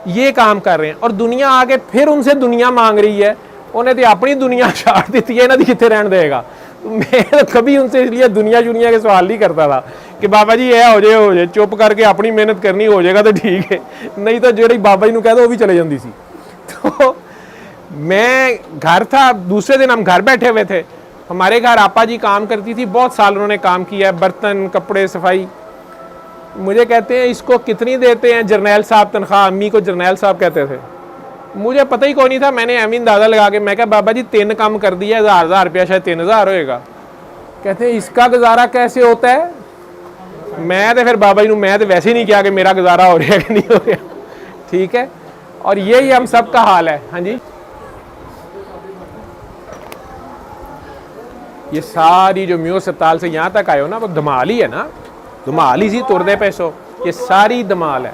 ये काम कर रहे हैं और दुनिया आके फिर उनसे दुनिया मांग रही है। उन्हें तो अपनी दुनिया छाड़ दी थी, इन्हें कितने रहने देगा। मैं तो कभी उनसे इसलिए दुनिया के सवाल नहीं करता था कि बाबा जी यह हो जाए, चुप करके अपनी मेहनत करनी हो जाएगा तो ठीक है, नहीं तो जो बाबा जी ने कह दो वो भी चले जाती सी। तो मैं घर था, दूसरे दिन हम घर बैठे हुए थे। हमारे घर आपा जी काम करती थी, बहुत साल उन्होंने काम किया है, बर्तन कपड़े सफाई। मुझे कहते हैं इसको कितनी देते हैं जर्नैल साहब तनख्वाह? अम्मी को जर्नैल साहब कहते थे। मुझे पता ही कौन नहीं था, मैंने एमी अंदाजा लगा के मैं कहा बाबा जी 3 काम कर दिया, 1000 रुपया शायद 3000 होएगा। कहते हैं इसका गुजारा कैसे होता है? मैं तो फिर बाबा जी को मैं तो वैसे ही नहीं किया कि मेरा गुजारा हो रहा है कि नहीं हो रहा, ठीक है। और यही हम सब का हाल है। हाँ जी, ये सारी जो म्यू अस्पताल से यहाँ तक आए हो ना, वो धमाल ही है ना, धमाल ही सी तुरदे पैसों, ये सारी धमाल है।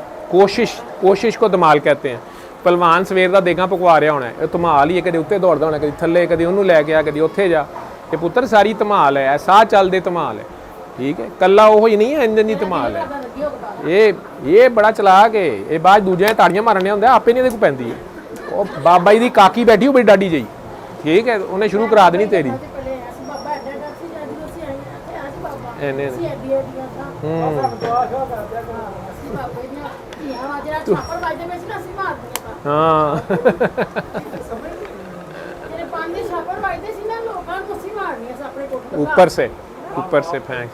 कोशिश को धमाल कहते हैं। पहलवान सवेर का देगा पकवा रहा होना है, धमाल ही है, कभी उत्ते दौड़ता होना, कभी थले, कभी उन्होंने लैके आ, कभी उत्थे जा। ये पुत्र सारी धमाल है, साह चलते धमाल है, ठीक है। कला वो ही नहीं है, इंजन की धमाल है। ये बड़ा चलाक है, ये बाद दूजे ताड़ियां मारने होंगे, आपे नहीं पैंती है। वो बाबा जी की काकी बैठी हो बड़ी डाडी जी, ठीक है, उन्हें शुरू करा देनी तेरी। हाँ ऊपर से फेंक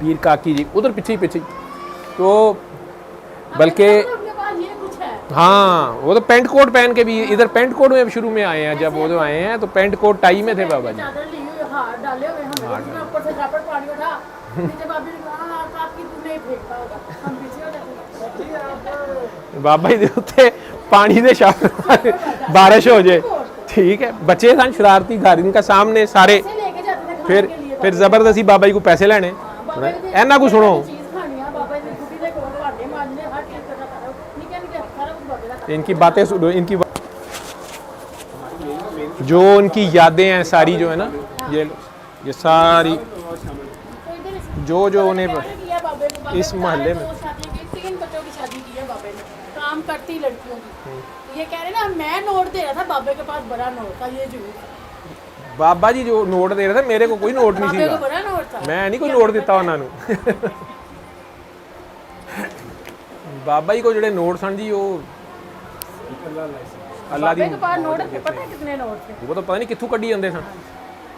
पीर काकी जी उधर पीछे तो बल्कि हाँ वो तो पेंट कोट पहन के भी इधर पेंट कोट में शुरू में आए हैं। जब वो जो आए हैं तो पेंट कोट टाई में थे बाबा जी। बाबा जी उत्ते पानी दे छापर बारिश हो जाए, ठीक है। बच्चे सन शरारती घर इनका सामने सारे, फिर जबरदस्ती बाबा जी को पैसे लेने। ऐना को सुनो, इनकी बातें सुनो, इनकी जो उनकी यादें हैं सारी जो है ना, ये सारी जो उन्हें इस मोहल्ले में 3 बच्चों की शादी की है बाबे ने, काम करती लड़कियों की। ये कह रहे ना मैं नोट दे रहा था, बाबे के पास बड़ा नोट था, ये झूठ। बाबा जी जो नोट दे रहे थे मेरे को कोई नोट नहीं बाबे को बड़ा नोट था, मैं नहीं कोई नोट दिता उन्होंने। बाबा जी को जो नोट सन जी वो अल्लाह दी, नोट पता है कितने नोट थे? वो तो पता नहीं कित्थों कड्डी जाते सन,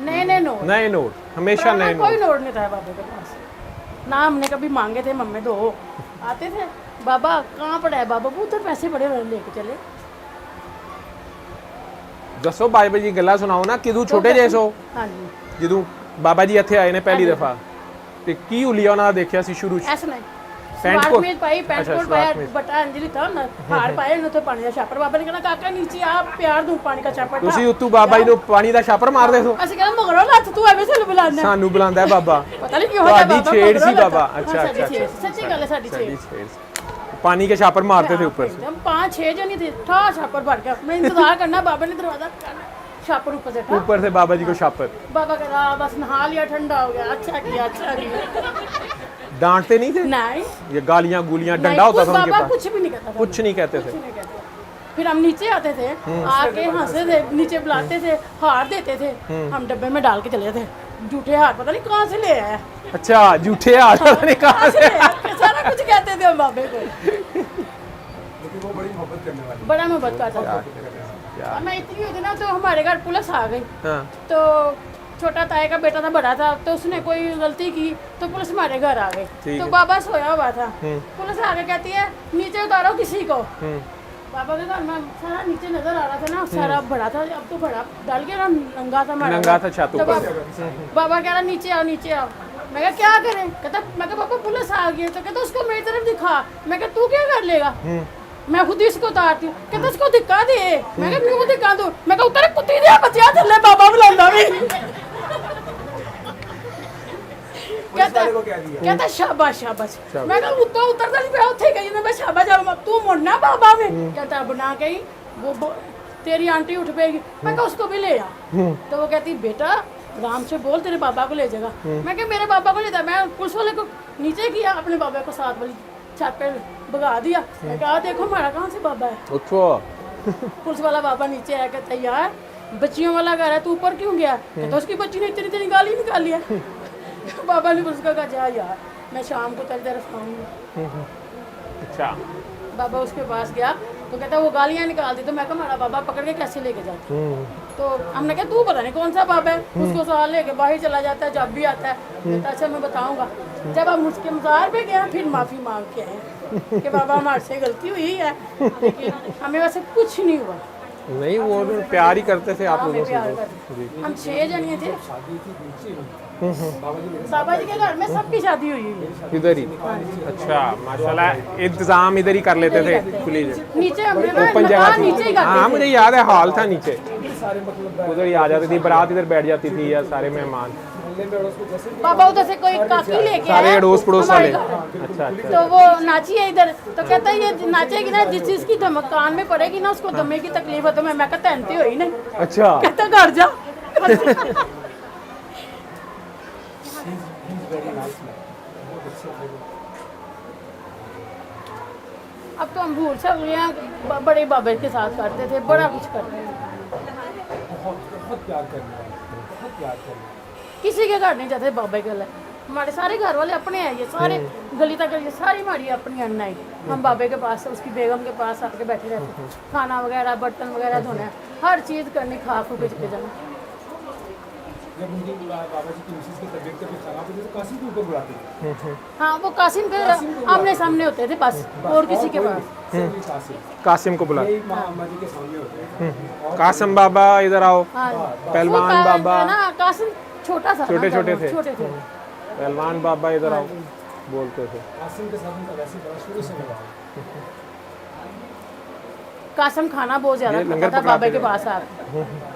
नए नोट हमेशा नए कोई नोट नहीं था बाबे के पास ना। हमने कभी मांगे थे, मम्मी दो आते थे, बाबा कहाँ पड़ा है बाबा, उधर पैसे बड़े लेके चले। दसो बाबा जी गल्ला सुनाओ ना, किदू छोटे जैसो जदू बाबा जी इत्थे आए ने पहली दफा ते की हुलिया उन्होंने देखा सी शुरू ऐसा नहीं पैंट कोट पाया, बटा अंजलि था ना, हार पाए उन्हें पानी का छापर। बाबा ने कहना काका नीचे आप प्यार दूं पानी का छापर। ਤੁਸੀਂ ਉੱਤੋਂ ਬਾਬਾ ਜੀ ਨੂੰ ਪਾਣੀ ਦਾ ਛਾਪਰ ਮਾਰਦੇ ਹੋ? ਅਸੀਂ ਕਹਿੰਦਾ ਮਗਰੋਂ ਲੱਤ ਤੂੰ ਐਵੇਂ ਸਾਨੂੰ ਬੁਲਾਉਂਦਾ, ਸਾਨੂੰ ਬੁਲਾਉਂਦਾ ਹੈ ਬਾਬਾ। ਪਤਾ ਨਹੀਂ ਕਿਉਂ ਹੋਇਆ ਬਾਬਾ, ਛੇੜ ਸੀ ਬਾਬਾ। अच्छा सच्ची गल है, साडी छेड़ पानी के छापर मारते थे ऊपर से। हम 5-6 जने थे, ठा छापर भर गया। मैं इंतजार करना, बाबा ने दरवाजा छापर ऊपर से ठा, ऊपर से बाबा जी को छापर। बाबा कह रहा बस नहा लिया, ठंडा हो गया, अच्छा किया। डांटते नहीं थे? नहीं, ये गालियां गुलियां डंडा होता था उनके पास? कुछ भी नहीं कहता था, कुछ नहीं कहते थे। फिर हम नीचे आते थे, आके हंसते थे, नीचे बुलाते थे, हार देते थे, हम डब्बे में डाल के चले थे। झूठे हाथ पता नहीं कहाँ से ले आया, अच्छा झूठे हाथ पता नहीं कहाँ से। सारा कुछ कहते थे हम बाबे को, लेकिन वो बड़ी मोहब्बत करने वाली। बड़ा मोहब्बत करता था। यार। मैं इतनी हुई थी ना तो हमारे घर पुलिस आ गई, हाँ तो छोटा ताए का बेटा था, बड़ा था, तो उसने कोई गलती की तो पुलिस हमारे घर आ गई। ठीक तो है। बाबा सोया हुआ था, पुलिस आके कहती है नीचे उतारो किसी को। बाबा के घर में सारा नीचे नजर आ रहा था ना, सारा बड़ा था, अब तो बड़ा डाल के ना नंगा था हमारा नंगा घर। था छत तो ऊपर। बाबा कह रहा नीचे आओ नीचे आओ। मैं कहा क्या करें, कहता मैं कहा पापा पुलिस आ गई है। तो कहता उसको मेरी तरफ दिखा। मैं कहा तू क्या कर लेगा, मैं खुद ही इसको उतारती हूँ। कहता उसको दिखा दे। मैं कहा क्यों दिखा दूँ, मैं कहा उतर कुत्ती दे बचिया थल्ले बाबा बुलांदा भी। कहता शाबाश शाबाश। मैं कहा उतरता नहीं मैं उठे गई मैं शाबाश तू मुड़ना बाबा में। कहता बना गई वो तेरी आंटी उठ पेगी। मैं कहा उसको भी ले आ। तो वो कहती बेटा आराम से बोल तेरे बाबा को ले जाएगा। मैं कहा मेरे बाबा को ले जा। मैं पुलिस वाले को नीचे किया, अपने बाबा को साथ वाली छत पे भगा दिया। मैं कहा देखो हमारा कहाँ से बाबा है। पुलिस वाला बाबा नीचे आया, कहता यार बच्चियों वाला घर है तू ऊपर क्यों गया। तो उसकी बच्ची ने इतनी इतनी गाली निकाली है। बाबा ने उसका कहा जा यार मैं शाम को तेरी तरफ आऊँगा। अच्छा बाबा उसके पास गया तो कहता वो गालियाँ निकाल दी। तो मैं कहा हमारा बाबा पकड़ के कैसे लेके जाता। तो हमने कहा तू पता नहीं कौन सा बाबा है, उसको सवाल लेके बाहर चला जाता है, जब भी आता है कहता अच्छा मैं बताऊंगा। जब हम उसके मज़ार पे गए फिर माफ़ी मांग के आए कि बाबा हमारे से गलती हुई है, लेकिन हमें वैसे कुछ नहीं हुआ। नहीं वो तो प्यार ही करते थे आप हमें लोगों प्यार से। करते। हम 6 जने थे। बाबा जी के घर में सबकी शादी हुई है इधर ही। अच्छा माशाल्लाह इंतजाम इधर ही कर लेते थे पुलिस। नीचे हमने ना ओपन मकान जगह नीचे थी। ही करते हाँ थे। मुझे याद है हॉल था नीचे, उधर ही आ जाती थी बारात, इधर बैठ जाती थी या सारे मेहमान बाबा उधर से कोई काकी लेके सारे आया अड़ोस पड़ोस वाले। हमारे घर। अच्छा अच्छा तो वो नाची है इधर। तो कहता है ये नाचेगी ना जिस चीज की धमक कान में पड़ेगी ना उसको दमे की तकलीफ है। तो मैं कहता तहनती हुई नहीं। अच्छा कहता घर जा। अब तो हम भूल सब गए हैं, बड़े बाबे के साथ करते थे, बड़ा कुछ करते थे। बहुत प्यार करने वाले, बहुत प्यार करने वाले। किसी के घर नहीं जाते बाबे के लिए। हमारे सारे घर वाले अपने हैं, ये सारे गली तक ये सारी हमारी अपनी अन्ना ही। हम बाबे के पास उसकी बेगम के पास आके बैठे रहते हैं, खाना वगैरह बर्तन वगैरह धोना, हर चीज़ करनी, खा खू के चले जाना। जब उनकी बाबा जी की मिसेस की तबीयत कभी खराब होती है तो कासिम के ऊपर बुलाते थे। हाँ वो कासिम के आमने सामने होते थे बस, और किसी के पास। कासिम को बुला। यही अम्मा जी के सामने होते हैं। कासिम बाबा इधर आओ। हाँ पहलवान वो बाबा। ना कासिम छोटा सा छोटे छोटे थे। छोटे थे। पहलवान बाबा इधर आओ बोलते थे। कासिम के साथ उनका वैसे बड़ा शुरू से लगा है। कासिम खाना बहुत ज्यादा ये लंगर खाता था पकड़ाते बाबे के थे। पास आकर।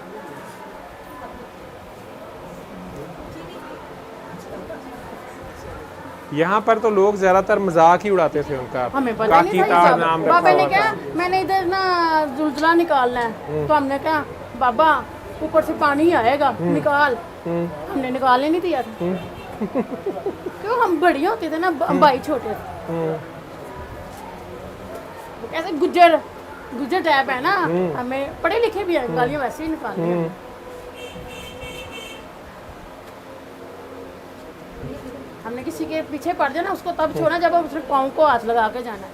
यहाँ पर तो लोग ज्यादातर मजाक ही उड़ाते थे उनका। हमें पता नहीं काकी था का ये नाम सब। रखा बाबा ने हुआ क्या था। मैंने इधर ना जुलझुला निकालना है, तो हमने कहा बाबा ऊपर से पानी आएगा निकाल। हमने निकालने नहीं दिया था। क्यों हम बड़ी होते थे ना, हम भाई छोटे थे। वो कैसे गुज्जर टाइप है ना, हमें पढ़े लिखे भी हैं, गालियाँ वैसे ही निकालनी हैं। हमने किसी के पीछे पड़ जाना उसको तब छोड़ना जब उसने पाँव को हाथ लगा के जाना।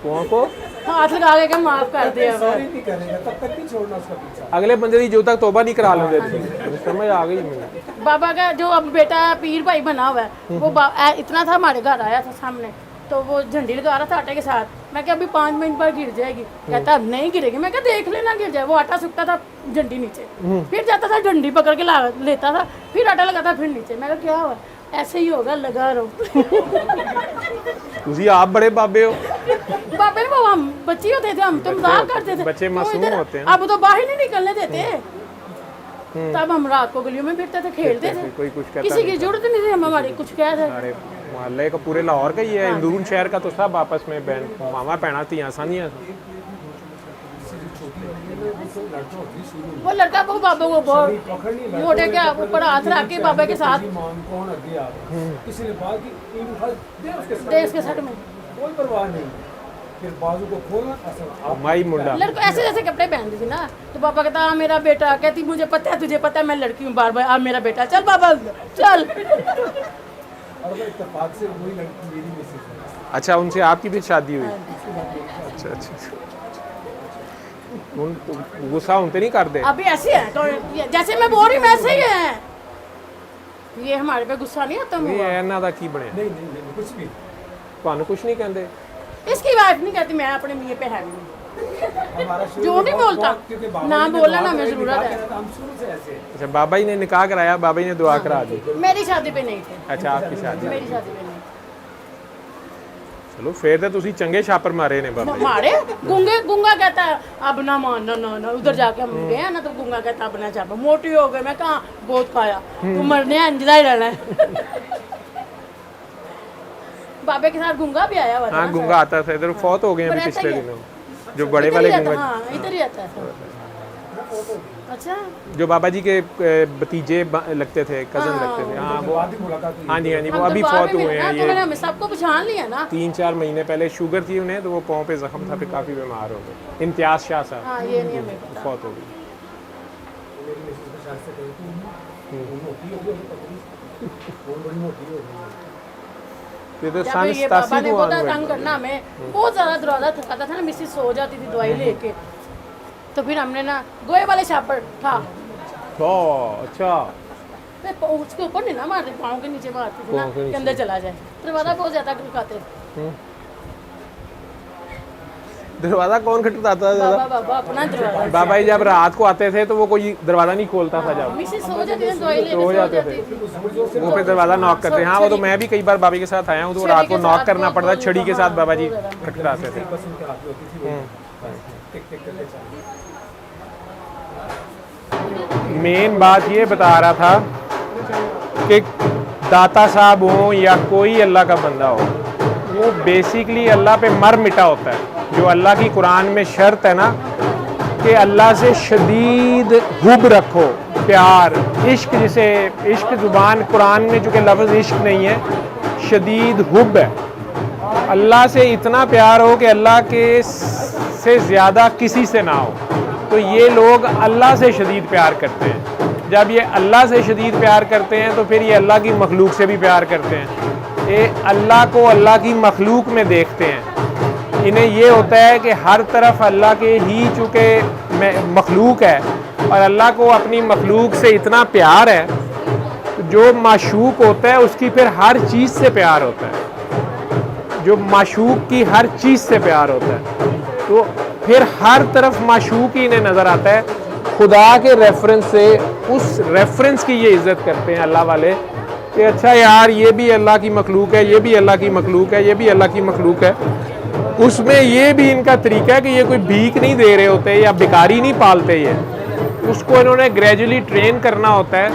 पाँव को हाथ लगा के माफ कर दे। सॉरी नहीं करेगा तब तक नहीं छोड़ना उसका पीछा। अगले बंदे की जो तक तौबा नहीं करा लेते थे। समझ आ गई मुझे। बाबा का जो अब बेटा पीर भाई बना हुआ है वो इतना था, हमारे घर आया था सामने, तो वो झंडी लगा रहा था आटे के साथ। मैं क्या अभी 5 मिनट पर गिर जाएगी। कहता अब नहीं गिरेगी। मैं क्या देख लेना गिर जाए। वो आटा सूखता था झंडी नीचे, फिर जाता था झंडी पकड़ के लेता था, फिर आटा लगाता फिर नीचे। मैं क्या हुआ, ऐसे ही होगा, लगा रहो। तुझी आप बड़े बाबे हो। बाबे वो हम बच्चे होते थे, हम तो मजाक करते थे। बच्चे तो मासूम इधर- होते हैं। अब तो बाहर नहीं निकलने देते। तब हम रात को गलियों में फिरते थे, खेलते थे, कोई कुछ कहता किसी नहीं की जरूरत नहीं थी हम हमारी कुछ कह थे। अरे मोहल्ले का पूरे लाहौर का ही है, इंदरून शहर का तो सब आपस में बहन मामा भैना थी आसानियाँ। वो लड़का वो बाबा को बहुत मोटे क्या ऊपर हाथ रख के बाबा के साथ कौन आगे आ किसी ने बात की ईंट उठा दे उसके साथ। दे उसके सट में। कोई परवाह नहीं। फिर बाजू को खोलना ऐसा आप माई मुंडा लड़को ऐसे जैसे कपड़े पहनती थी ना, तो पापा कहता हाँ मेरा बेटा, कहती मुझे पता है, तुझे पता है मैं लड़की हूँ, बार बार अब मेरा बेटा, चल पापा चल। और भाई इत्तेफाक से वही लड़की मेरी मिसेज है। अच्छा, उनसे आपकी भी शादी हुई? अच्छा अच्छा, उन गुस्सा उनते नहीं करते? अभी ऐसे है तो जैसे मैं बोल रही हूँ वैसे ही है, ये हमारे पे गुस्सा नहीं आता। नहीं ਇਹਨਾਂ ਦਾ ਕੀ ਬਣਿਆ? नहीं नहीं नहीं कुछ भी ਤੁਹਾਨੂੰ कुछ नहीं कहते? इसकी वाइफ नहीं कहती मैं अपने मियाँ पे है नहीं, हमारा शुरू जो में नहीं बहुत- बोलता बहुत- क्योंकि बाबा ना जी ने बोलना दुआ ना, मैं कराई, जरूरत निकाह है। करा था, हम शुरू से ऐसे हैं। अच्छा, बाबा जी ने निकाह कराया, बाबा जी ने दुआ करा दी। मेरी शादी पे नहीं थे, अच्छा, आपकी शादी? मेरी शादी पे नहीं चलो फिर तो ਤੁਸੀਂ ਚੰਗੇ ਛਾਪਰ ਮਾਰੇ ਨੇ ਬਾਬਾ। मारे। गुंगा कहता है अब ना मानना ना ना, उधर जाके हम गए हैं ना तो गुंगा कहता अब ना चापा, मोटी हो गई, मैं कहा बहुत खाया, तू मरने अंजला ही रहना है। बाबे के साथ गुंगा भी आया हुआ था हाँ, ना गुंगा आता था इधर, फौत हो गए पर अभी ऐसा पिछले ही है। दिनों, जो बड़े इधर वाले ही रहता- गुंगा, हाँ इधर ही रहता है। अच्छा जो बाबा जी के भतीजे लगते थे, कजन लगते थे। हाँ वो, बाद ही मुलाकात हुई। हाँ जी हाँ जी, वो हम अभी तो बाद फौत में हुए मिले ना, हैं। तो मैंने ये हमें सबको पहचान लिया ना। 3-4 महीने पहले शुगर थी उन्हें, तो वो पाँव पे जख्म था, फिर काफ़ी बीमार हो गए। इम्तियाज शाह साहब हाँ ये नहीं हमें पता। फौत हो गई। मेरी मिसेज को शायद से कही थी वो मोटी हो गई, पतली वो बड़ी मोटी हो गई। ये तो जब सन ये बाबा 87 ने को बहुत आने तंग करना हमें, बहुत ज़्यादा दरवाज़ा थकाता था ना, मिसेज सो जाती थी दवाई लेके, तो फिर हमने ना गोए वाले छापर था, अच्छा, मैं उसके ऊपर नहीं ना मारते, पाँव के नीचे मारती थी ना पाँव के नीचे। कि अंदर चला जाए, दरवाज़ा बहुत ज़्यादा खटकाते। दरवाज़ा कौन खटखटाता था ज़्यादा? बाबा अपना दरवाज़ा, बाबा जी जब रात को आते थे तो वो कोई दरवाज़ा नहीं खोलता था, जब मिसेज सो जाती थी दवाई लेके सो सो जाते जाती थे। थी। वो फिर दरवाज़ा नॉक करते। हाँ, वो तो मैं भी कई बार बाबा के साथ आया हूँ, तो छड़ी रात को के नॉक साथ करना बहुत- पड़ता, बहुत- छड़ी के साथ हाँ, बाबा जी बहुत ज़्यादा। खटखटाते थे। बस उनके हाथ में होती थी वो टिक टिक करके चलती। मेन बात ये बता रहा था कि दाता साहब हो या कोई अल्लाह का बंदा हो, वो बेसिकली अल्लाह पे मर मिटा होता है। जो अल्लाह की कुरान में शर्त है ना कि अल्लाह से शदीद हुब रखो, प्यार, इश्क, जिसे इश्क ज़ुबान कुरान में चूँकि लफ्ज़ इश्क नहीं है, शदीद हुब है। अल्लाह से इतना प्यार हो कि अल्लाह के से ज़्यादा किसी से ना हो, तो ये लोग अल्लाह से शदीद प्यार करते हैं। जब ये अल्लाह से शदीद प्यार करते हैं तो फिर ये अल्लाह की मखलूक से भी प्यार करते हैं। ये अल्लाह को अल्लाह की मखलूक में देखते हैं। इन्हें ये होता है कि हर तरफ अल्लाह के ही चूँकि मखलूक है और अल्लाह को अपनी मखलूक से इतना प्यार है, तो जो माशूक होता है उसकी फिर हर चीज़ से प्यार होता है, जो माशूक की हर चीज़ से प्यार होता है, तो फिर हर तरफ माशूक ही इन्हें नज़र आता है। खुदा के रेफरेंस से उस रेफरेंस की ये इज़्ज़त करते हैं अल्लाह वाले कि अच्छा यार ये भी अल्लाह की मखलूक है, ये भी अल्लाह की मखलूक है, ये भी अल्लाह की मखलूक है। उसमें ये भी इनका तरीका है कि ये कोई भीख नहीं दे रहे होते या भिखारी नहीं पालते, ये उसको इन्होंने ग्रेजुअली ट्रेन करना होता है।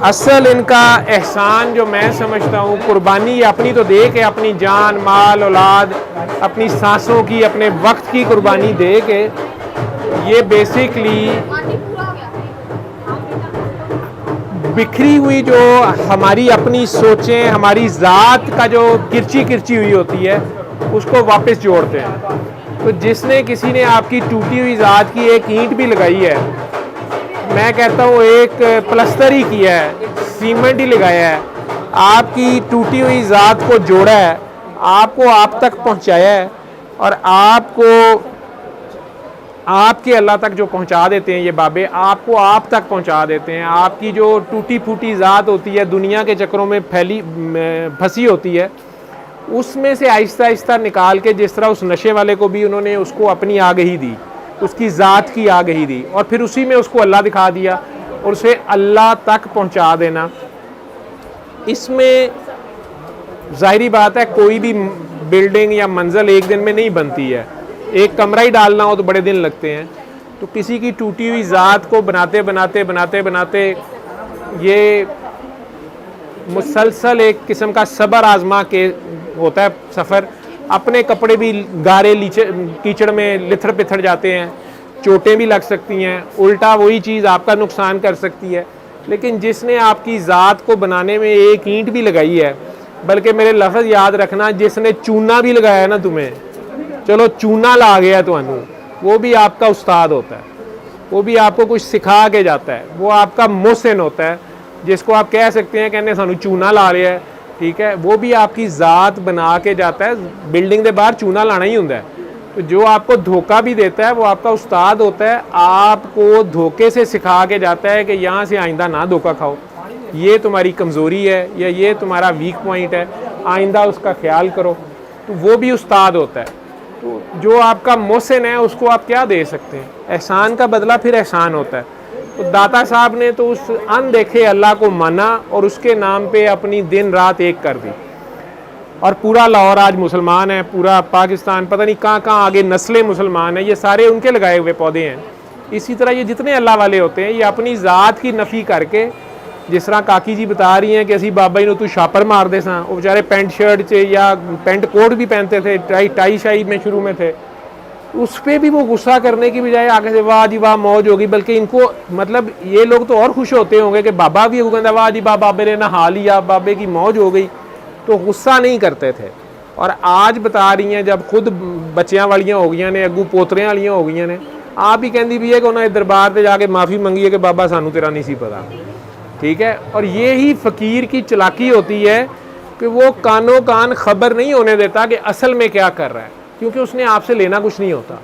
असल इनका एहसान जो मैं समझता हूँ, कुर्बानी अपनी तो दे के, अपनी जान माल औलाद, अपनी सांसों की, अपने वक्त की कुर्बानी दे के, ये बेसिकली बिखरी हुई जो हमारी अपनी सोचें, हमारी ज़ात का जो किरची किरची हुई होती है, उसको वापस जोड़ते हैं। तो जिसने किसी ने आपकी टूटी हुई ज़ात की एक ईंट भी लगाई है, मैं कहता हूँ एक प्लस्तर ही किया है, सीमेंट ही लगाया है, आपकी टूटी हुई ज़ात को जोड़ा है, आपको आप तक पहुँचाया है, और आपको आपके अल्लाह तक जो पहुंचा देते हैं ये बाबे, आपको आप तक पहुंचा देते हैं। आपकी जो टूटी फूटी ज़ात होती है, दुनिया के चक्करों में फंसी होती है, उसमें से आहिस्ता आहिस्ता निकाल के, जिस तरह उस नशे वाले को भी उन्होंने उसको अपनी आगही दी, उसकी ज़ात की आगही दी, और फिर उसी में उसको अल्लाह दिखा दिया और उसे अल्लाह तक पहुंचा देना। इसमें ज़ाहिरी बात है कोई भी बिल्डिंग या मंजिल एक दिन में नहीं बनती है, एक कमरा ही डालना हो तो बड़े दिन लगते हैं। तो किसी की टूटी हुई ज़ात को बनाते बनाते बनाते बनाते ये मुसलसल एक किस्म का सब्र आजमा के होता है सफ़र। अपने कपड़े भी गारे कीचड़ में लिथड़ पिथड़ जाते हैं, चोटें भी लग सकती हैं, उल्टा वही चीज़ आपका नुकसान कर सकती है। लेकिन जिसने आपकी ज़ात को बनाने में एक ईंट भी लगाई है, बल्कि मेरे लफ्ज़ याद रखना, जिसने चूना भी लगाया है ना तुम्हें, चलो चूना ला गया तुहानू, वो भी आपका उस्ताद होता है, वो भी आपको कुछ सिखा के जाता है, वो आपका मोहसिन होता है, जिसको आप कह सकते हैं कहने सानू चूना ला लिया है, ठीक है, वो भी आपकी ज़ात बना के जाता है। बिल्डिंग के बाहर चूना लाना ही होता है। तो जो आपको धोखा भी देता है वो आपका उस्ताद होता है, आपको धोखे से सिखा के जाता है कि यहाँ से आइंदा ना धोखा खाओ, ये तुम्हारी कमज़ोरी है या ये तुम्हारा वीक पॉइंट है, आइंदा उसका ख्याल करो। तो वो भी उस्ताद होता है। तो जो आपका मोहसिन है उसको आप क्या दे सकते हैं? एहसान का बदला फिर एहसान होता है। तो दाता साहब ने तो उस अनदेखे अल्लाह को माना और उसके नाम पे अपनी दिन रात एक कर दी, और पूरा लाहौर आज मुसलमान है, पूरा पाकिस्तान पता नहीं कहाँ कहाँ आगे नस्लें मुसलमान है, ये सारे उनके लगाए हुए पौधे हैं। इसी तरह ये जितने अल्लाह वाले होते हैं ये अपनी ज़ात की नफ़ी करके, जिस तरह काकी जी बता रही हैं कि असी बाबा जी तू छापर मार दे सा, वो बेचारे पेंट शर्ट च या पेंट कोट भी पहनते थे, टाई शाई में शुरू में थे, उस पर भी वो गुस्सा करने की बजाय आगे से वाह जी वाह मौज होगी, बल्कि इनको मतलब ये लोग तो और खुश होते होंगे कि बाबा भी कहता वाह जी वाह बाबे ने नहा लिया, बाबे की मौज हो गई, तो गुस्सा नहीं करते थे। और आज बता रही हैं जब खुद बच्चियां वालियां हो गई ने, अगू पोतरियां वालियां हो गई ने, आप ही कहती भी है कि उन्होंने दरबार से जाके माफ़ी मंगी है कि बाबा सानू तेरा नहीं सी पता, ठीक है। और ये ही फ़कीर की चालाकी होती है कि वो कानो कान खबर नहीं होने देता कि असल में क्या कर रहा है, क्योंकि उसने आपसे लेना कुछ नहीं होता,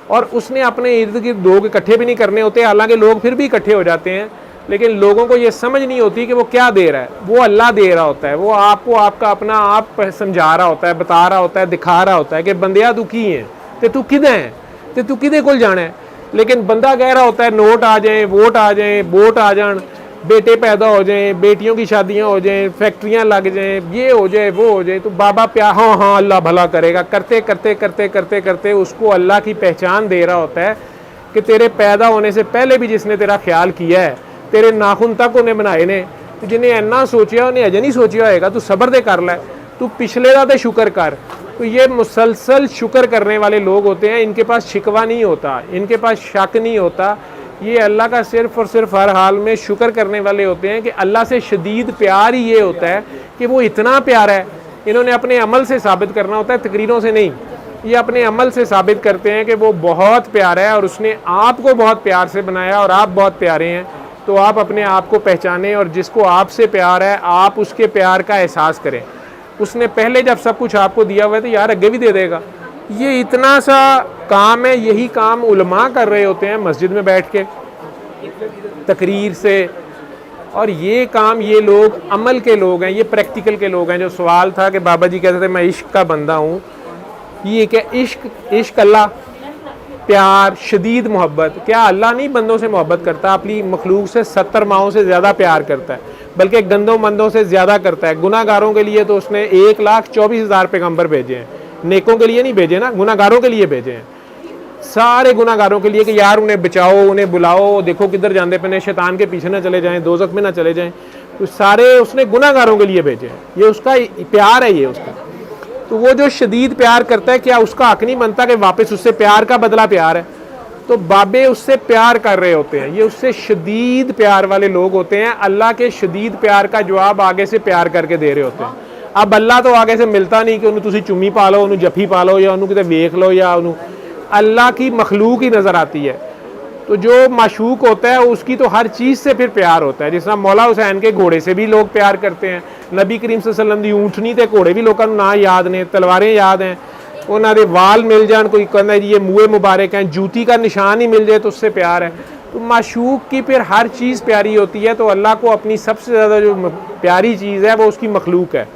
और उसने अपने इर्द गिर्द लोग इकट्ठे भी नहीं करने होते। हालांकि लोग फिर भी इकट्ठे हो जाते हैं, लेकिन लोगों को ये समझ नहीं होती कि वो क्या दे रहा है। वो अल्लाह दे रहा होता है, वो आपको आपका अपना आप समझा रहा होता है, बता रहा होता है, दिखा रहा होता है कि बंदिया तू की है, तो तू किधे है, तो तू किधे कोल जाना है। लेकिन बंदा कह रहा होता है नोट आ जाए, वोट आ जाए, वोट आ जान, बेटे पैदा हो जाएं, बेटियों की शादियां हो जाएं, फैक्ट्रियां लग जाएं, ये हो जाए वो हो जाए, तो बाबा प्यार हाँ हाँ अल्लाह भला करेगा, करते करते करते करते करते उसको अल्लाह की पहचान दे रहा होता है कि तेरे पैदा होने से पहले भी जिसने तेरा ख्याल किया है, तेरे नाखून तक उन्हें बनाए ने, जिन्हें इन्ना सोचा उन्हें अजे नहीं सोचा होएगा, तू सबर दे कर लै, तू पिछले का तो शुक्र कर। तो ये मुसलसल शुक्र करने वाले लोग होते हैं, इनके पास शिकवा नहीं होता, इनके पास शक नहीं होता, ये अल्लाह का सिर्फ और सिर्फ हर हाल में शुक्र करने वाले होते हैं कि अल्लाह से शदीद प्यार ही ये होता है कि वो इतना प्यारा है। इन्होंने अपने अमल से साबित करना होता है, तकरीरों से नहीं, ये अपने अमल से साबित करते हैं कि वो बहुत प्यारा है और उसने आपको बहुत प्यार से बनाया और आप बहुत प्यारे हैं। तो आप अपने आप को पहचानें और जिसको आपसे प्यार है आप उसके प्यार का एहसास करें। उसने पहले जब सब कुछ आपको दिया हुआ है तो यार आगे भी दे देगा। ये इतना सा काम है, यही काम उलमा कर रहे होते हैं मस्जिद में बैठ के तकरीर से, और ये काम ये लोग अमल के लोग हैं, ये प्रैक्टिकल के लोग हैं। जो सवाल था कि बाबा जी कहते थे मैं इश्क का बंदा हूँ, ये क्या इश्क अल्लाह प्यार शदीद मोहब्बत, क्या अल्लाह नहीं बंदों से मोहब्बत करता? अपनी मखलूक से 70 माओं से ज़्यादा प्यार करता है, बल्कि गंदों मंदों से ज़्यादा करता है। गुनाहगारों के लिए तो उसने 1,24,000 पैगंबर भेजे हैं, नेकों के लिए नहीं भेजे ना, गुनाहगारों के लिए भेजे हैं, सारे गुनाहगारों के लिए कि यार उन्हें बचाओ, उन्हें बुलाओ, देखो किधर जाते पे, शैतान के पीछे ना चले जाएं, दोज़ख में ना चले जाएं। तो सारे उसने गुनाहगारों के लिए भेजे हैं, ये उसका प्यार है, ये उसका। तो वो जो शदीद प्यार करता है, क्या उसका हक नहीं बनता कि वापस उससे प्यार का बदला प्यार है? तो बाबे उससे प्यार कर रहे होते हैं, ये उससे शदीद प्यार वाले लोग होते हैं। अल्लाह के शदीद प्यार का जवाब आगे से प्यार करके दे रहे होते हैं। अब अल्लाह तो आगे से मिलता नहीं कि उन्हें तुसी चुम्मी पा लो, उन्हें जफी पा लो, या उन्हें कितने वेख लो, या उन्हें अल्लाह की मखलूक ही नज़र आती है। तो जो माशूक होता है उसकी तो हर चीज़ से फिर प्यार होता है। जिस तरह मौला हुसैन के घोड़े से भी लोग प्यार करते हैं, नबी करीम सल्लल्लाहु अलैहि वसल्लम दी ऊँटनी ते घोड़े भी लोगों को ना याद ने, तलवारें याद हैं, उन्होंने वाल मिल जाए, कोई कहना ये मुँह मुबारक हैं, जूती का निशान ही मिल जाए तो उससे प्यार है। तो माशूक की फिर हर चीज़ प्यारी होती है। तो अल्लाह को अपनी सबसे ज़्यादा जो प्यारी चीज़ है वो उसकी मखलूक है।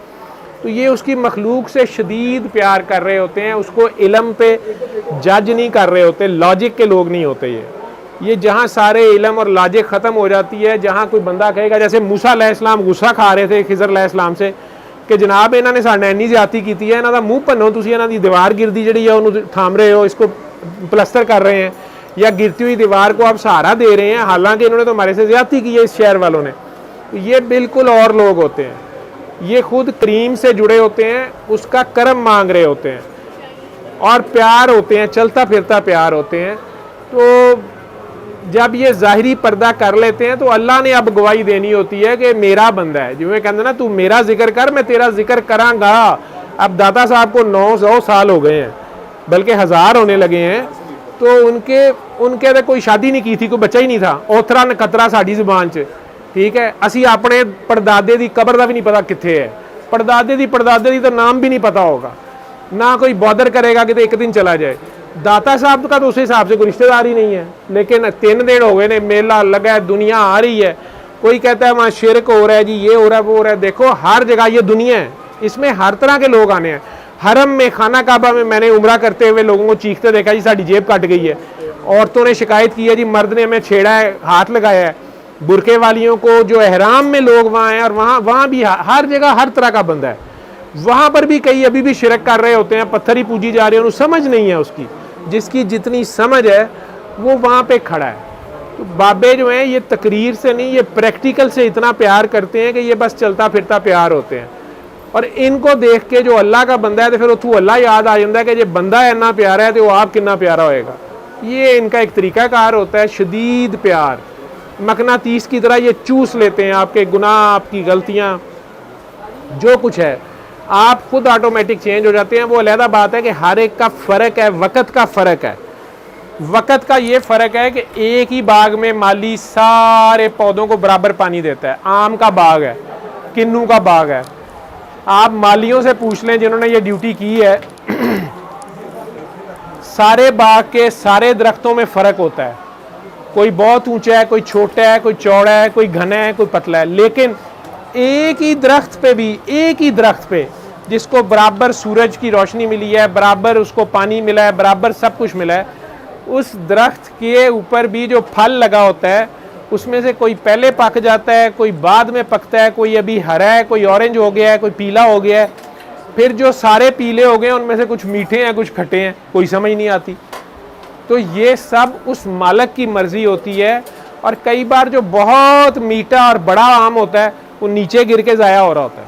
तो ये उसकी मखलूक से शदीद प्यार कर रहे होते हैं, उसको इल्म पे जज नहीं कर रहे होते, लॉजिक के लोग नहीं होते। ये जहाँ सारे इल्म और लॉजिक ख़त्म हो जाती है, जहाँ कोई बंदा कहेगा, जैसे मूसा अलैहिस्सलाम गुस्सा खा रहे थे खिज़र अलैहिस्सलाम से कि जनाब इन्होंने साढ़े इन्नी ज़्यादती की है, इन्हों का मूँह भन्नो, तुसीं इन्हां दी दीवार गिरदी जिहड़ी है उन्होंने थाम रहे हो, इसको प्लस्तर कर रहे हैं, या गिरती हुई दीवार को आप सहारा दे रहे हैं, हालांकि इन्होंने तो हमारे से ज़्यादती की है इस शहर वालों ने। तो ये बिल्कुल और लोग होते हैं, ये खुद करीम से जुड़े होते हैं, उसका करम मांग रहे होते हैं और प्यार होते हैं, चलता फिरता प्यार होते हैं। तो जब ये ज़ाहिरी पर्दा कर लेते हैं तो अल्लाह ने अब गवाही देनी होती है कि मेरा बंदा है, जिवें कहते ना तू मेरा जिक्र कर मैं तेरा जिक्र करांगा। अब दाता साहब को 900 साल हो गए हैं, बल्कि 1000 होने लगे हैं। तो उनके तो कोई शादी नहीं की थी, कोई बच्चा ही नहीं था। ओथरा नकतरा साड़ी जुबान च, ठीक है। असी अपने पड़दादे की कबर का भी नहीं पता कितने है, पड़दादे की तो नाम भी नहीं पता होगा, ना कोई बॉदर करेगा कि एक दिन चला जाए। दाता साहब का तो उस हिसाब से कोई रिश्तेदार ही नहीं है। लेकिन 3 दिन हो गए ने, मेला लगा है, दुनिया आ रही है, कोई कहता है वहाँ शिरक हो रहा है जी, ये हो रहा है, वो हो रहा है। देखो हर जगह ये दुनिया है, इसमें हर तरह के लोग आने हैं। हरम में, खाना काबा में मैंने उम्रा करते हुए लोगों को चीखते देखा जी साड़ी जेब कट गई है। औरतों ने शिकायत की है जी मर्द ने हमें छेड़ा है, हाथ लगाया है। बुरके वालियों को जो एहराम में लोग वहाँ हैं, और वहाँ भी हर जगह हर तरह का बंदा है। वहाँ पर भी कई अभी भी शिरक कर रहे होते हैं, पत्थर ही पूजी जा रही है, उन्हें समझ नहीं है उसकी। जिसकी जितनी समझ है वो वहाँ पे खड़ा है। तो बाबे जो हैं ये तकरीर से नहीं, ये प्रैक्टिकल से इतना प्यार करते हैं कि ये बस चलता फिरता प्यार होते हैं। और इनको देख के जो अल्लाह का बंदा है तो फिर उथू अल्लाह याद आ जाता है कि जो बंदा इतना प्यारा है तो वो आप कितना प्यारा होएगा। ये इनका एक तरीकाकार होता है, शदीद प्यार, मकनातीस की तरह ये चूस लेते हैं आपके गुनाह, आपकी गलतियाँ, जो कुछ है आप खुद ऑटोमेटिक चेंज हो जाते हैं। वो अलहदा बात है कि हर एक का फ़र्क है, वक़्त का फ़र्क है। वक़्त का ये फ़र्क है कि एक ही बाग में माली सारे पौधों को बराबर पानी देता है। आम का बाग है, किन्नू का बाग है, आप मालियों से पूछ लें जिन्होंने ये ड्यूटी की है, सारे बाग के सारे दरख्तों में फ़र्क होता है। कोई बहुत ऊंचा है, कोई छोटा है, कोई चौड़ा है, कोई घना है, कोई पतला है। लेकिन एक ही दरख्त पे भी, एक ही दरख्त पे जिसको बराबर सूरज की रोशनी मिली है, बराबर उसको पानी मिला है, बराबर सब कुछ मिला है, उस दरख्त के ऊपर भी जो फल लगा होता है उसमें से कोई पहले पक जाता है, कोई बाद में पकता है, कोई अभी हरा है, कोई ऑरेंज हो गया है, कोई पीला हो गया है। फिर जो सारे पीले हो गए उनमें से कुछ मीठे हैं, कुछ खट्टे हैं, कोई समझ नहीं आती। तो ये सब उस मालिक की मर्जी होती है। और कई बार जो बहुत मीठा और बड़ा आम होता है वो नीचे गिर के ज़ाया हो रहा होता है,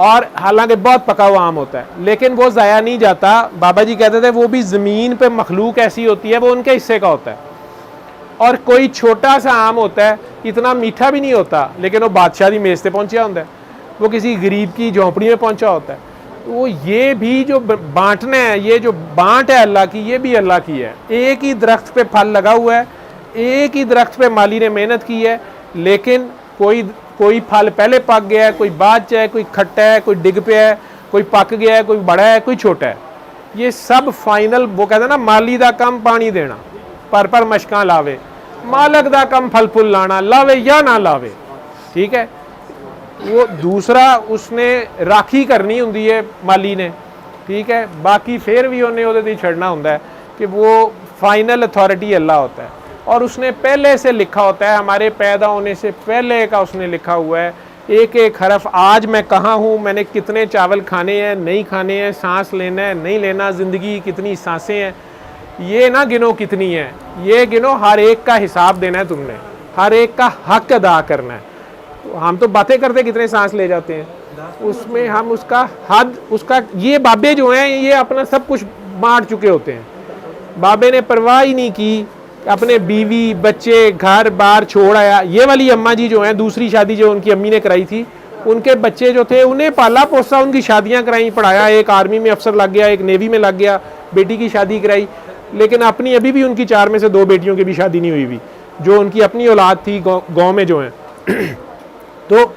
और हालांकि बहुत पका हुआ आम होता है, लेकिन वो ज़ाया नहीं जाता। बाबा जी कहते थे वो भी ज़मीन पे मखलूक ऐसी होती है, वो उनके हिस्से का होता है। और कोई छोटा सा आम होता है, इतना मीठा भी नहीं होता, लेकिन वो बादशाह की मेज़ पे पहुंचा होता है, वो किसी गरीब की झोंपड़ी में पहुंचा होता है। वो ये भी जो बांटना है, ये जो बांट है अल्लाह की, ये भी अल्लाह की है। एक ही दरख्त पे फल लगा हुआ है, एक ही दरख्त पे माली ने मेहनत की है, लेकिन कोई फल पहले पक गया है, कोई बाद है, कोई खट्टा है, कोई डिग पे है, कोई पक गया है, कोई बड़ा है, कोई छोटा है। ये सब फाइनल, वो कहते हैं ना, माली दा कम पानी देना, पर मशकां लावे, मालक दा कम फल फुल लाना, लावे या ना लावे। ठीक है। वो दूसरा उसने राखी करनी होंदी है माली ने, ठीक है। बाकी फिर भी उन्हें उहदे ते छड़ना होंदा है कि वो फाइनल अथॉरिटी अल्लाह होता है। और उसने पहले से लिखा होता है, हमारे पैदा होने से पहले का उसने लिखा हुआ है, एक एक हरफ। आज मैं कहाँ हूँ, मैंने कितने चावल खाने हैं, नहीं खाने हैं, सांस लेना है, नहीं लेना, ज़िंदगी कितनी सांसें हैं, ये ना गिनो कितनी है, ये गिनो। हर एक का हिसाब देना है तुमने, हर एक का हक अदा करना है। तो हम तो बातें करते कितने सांस ले जाते हैं, उसमें हम उसका हद, उसका, ये बाबे जो हैं ये अपना सब कुछ बांट चुके होते हैं। बाबे ने परवाह ही नहीं की, अपने बीवी बच्चे घर बार छोड़ आया। ये वाली अम्मा जी जो हैं, दूसरी शादी जो उनकी अम्मी ने कराई थी, उनके बच्चे जो थे उन्हें पाला पोसा, उनकी शादियां कराई, पढ़ाया, एक आर्मी में अफसर लग गया, एक नेवी में लग गया, बेटी की शादी कराई। लेकिन अपनी अभी भी उनकी 4 में से 2 बेटियों की भी शादी नहीं हुई हुई, जो उनकी अपनी औलाद थी गाँव में जो हैं। तो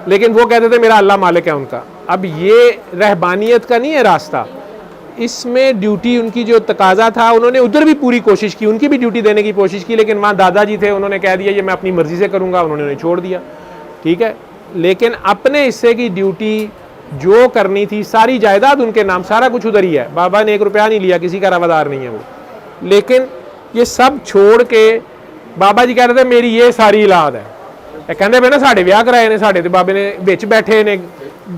लेकिन वो कहते थे मेरा अल्लाह मालिक है उनका। अब ये रहबानियत का नहीं है रास्ता, इसमें ड्यूटी उनकी जो तकाजा था, उन्होंने उधर भी पूरी कोशिश की, उनकी भी ड्यूटी देने की कोशिश की, लेकिन वहाँ दादाजी थे, उन्होंने कह दिया ये मैं अपनी मर्ज़ी से करूँगा, उन्होंने उन्हें छोड़ दिया। ठीक है। लेकिन अपने हिस्से की ड्यूटी जो करनी थी, सारी जायदाद उनके नाम, सारा कुछ उधर ही है, बाबा ने 1 रुपया नहीं लिया, किसी का रवादार नहीं है वो। लेकिन ये सब छोड़ के बाबा जी कह रहे थे मेरी ये सारी औलाद है, कहते पे ना साढ़े ब्याह कराए ने, साढ़े तो बाबे ने बिच बैठे ने,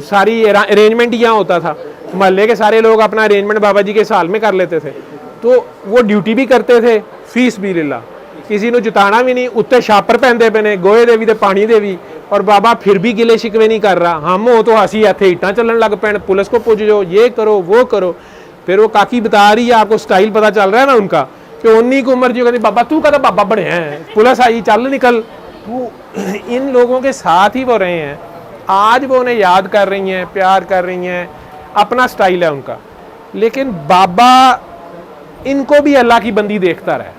सारी अरेंजमेंट यहाँ होता था, महल्ले के सारे लोग अपना अरेंजमेंट बाबा जी के साल में कर लेते थे। तो वो ड्यूटी भी करते थे, फीस भी लिला, किसी को जिताना भी नहीं, उत्ते छापर पहनते पे ने, गोए दे भी ते पानी दे भी, और बाबा फिर भी गिले शिकवे नहीं कर रहा। हम हो तो असी इत्थे ईटां चलन लग पैन, पुलिस को पुज जाओ, ये करो वो करो। फिर वो काकी बता रही है, आपको स्टाइल पता चल रहा है ना उनका, कि 19 की उम्र जी कहती बाबा तू कहता बाबा बड़े हैं, पुलिस आई चल निकल। वो इन लोगों के साथ ही वो रहे हैं, आज वो उन्हें याद कर रही हैं, प्यार कर रही हैं, अपना स्टाइल है उनका। लेकिन बाबा इनको भी अल्लाह की बंदी देखता रहा,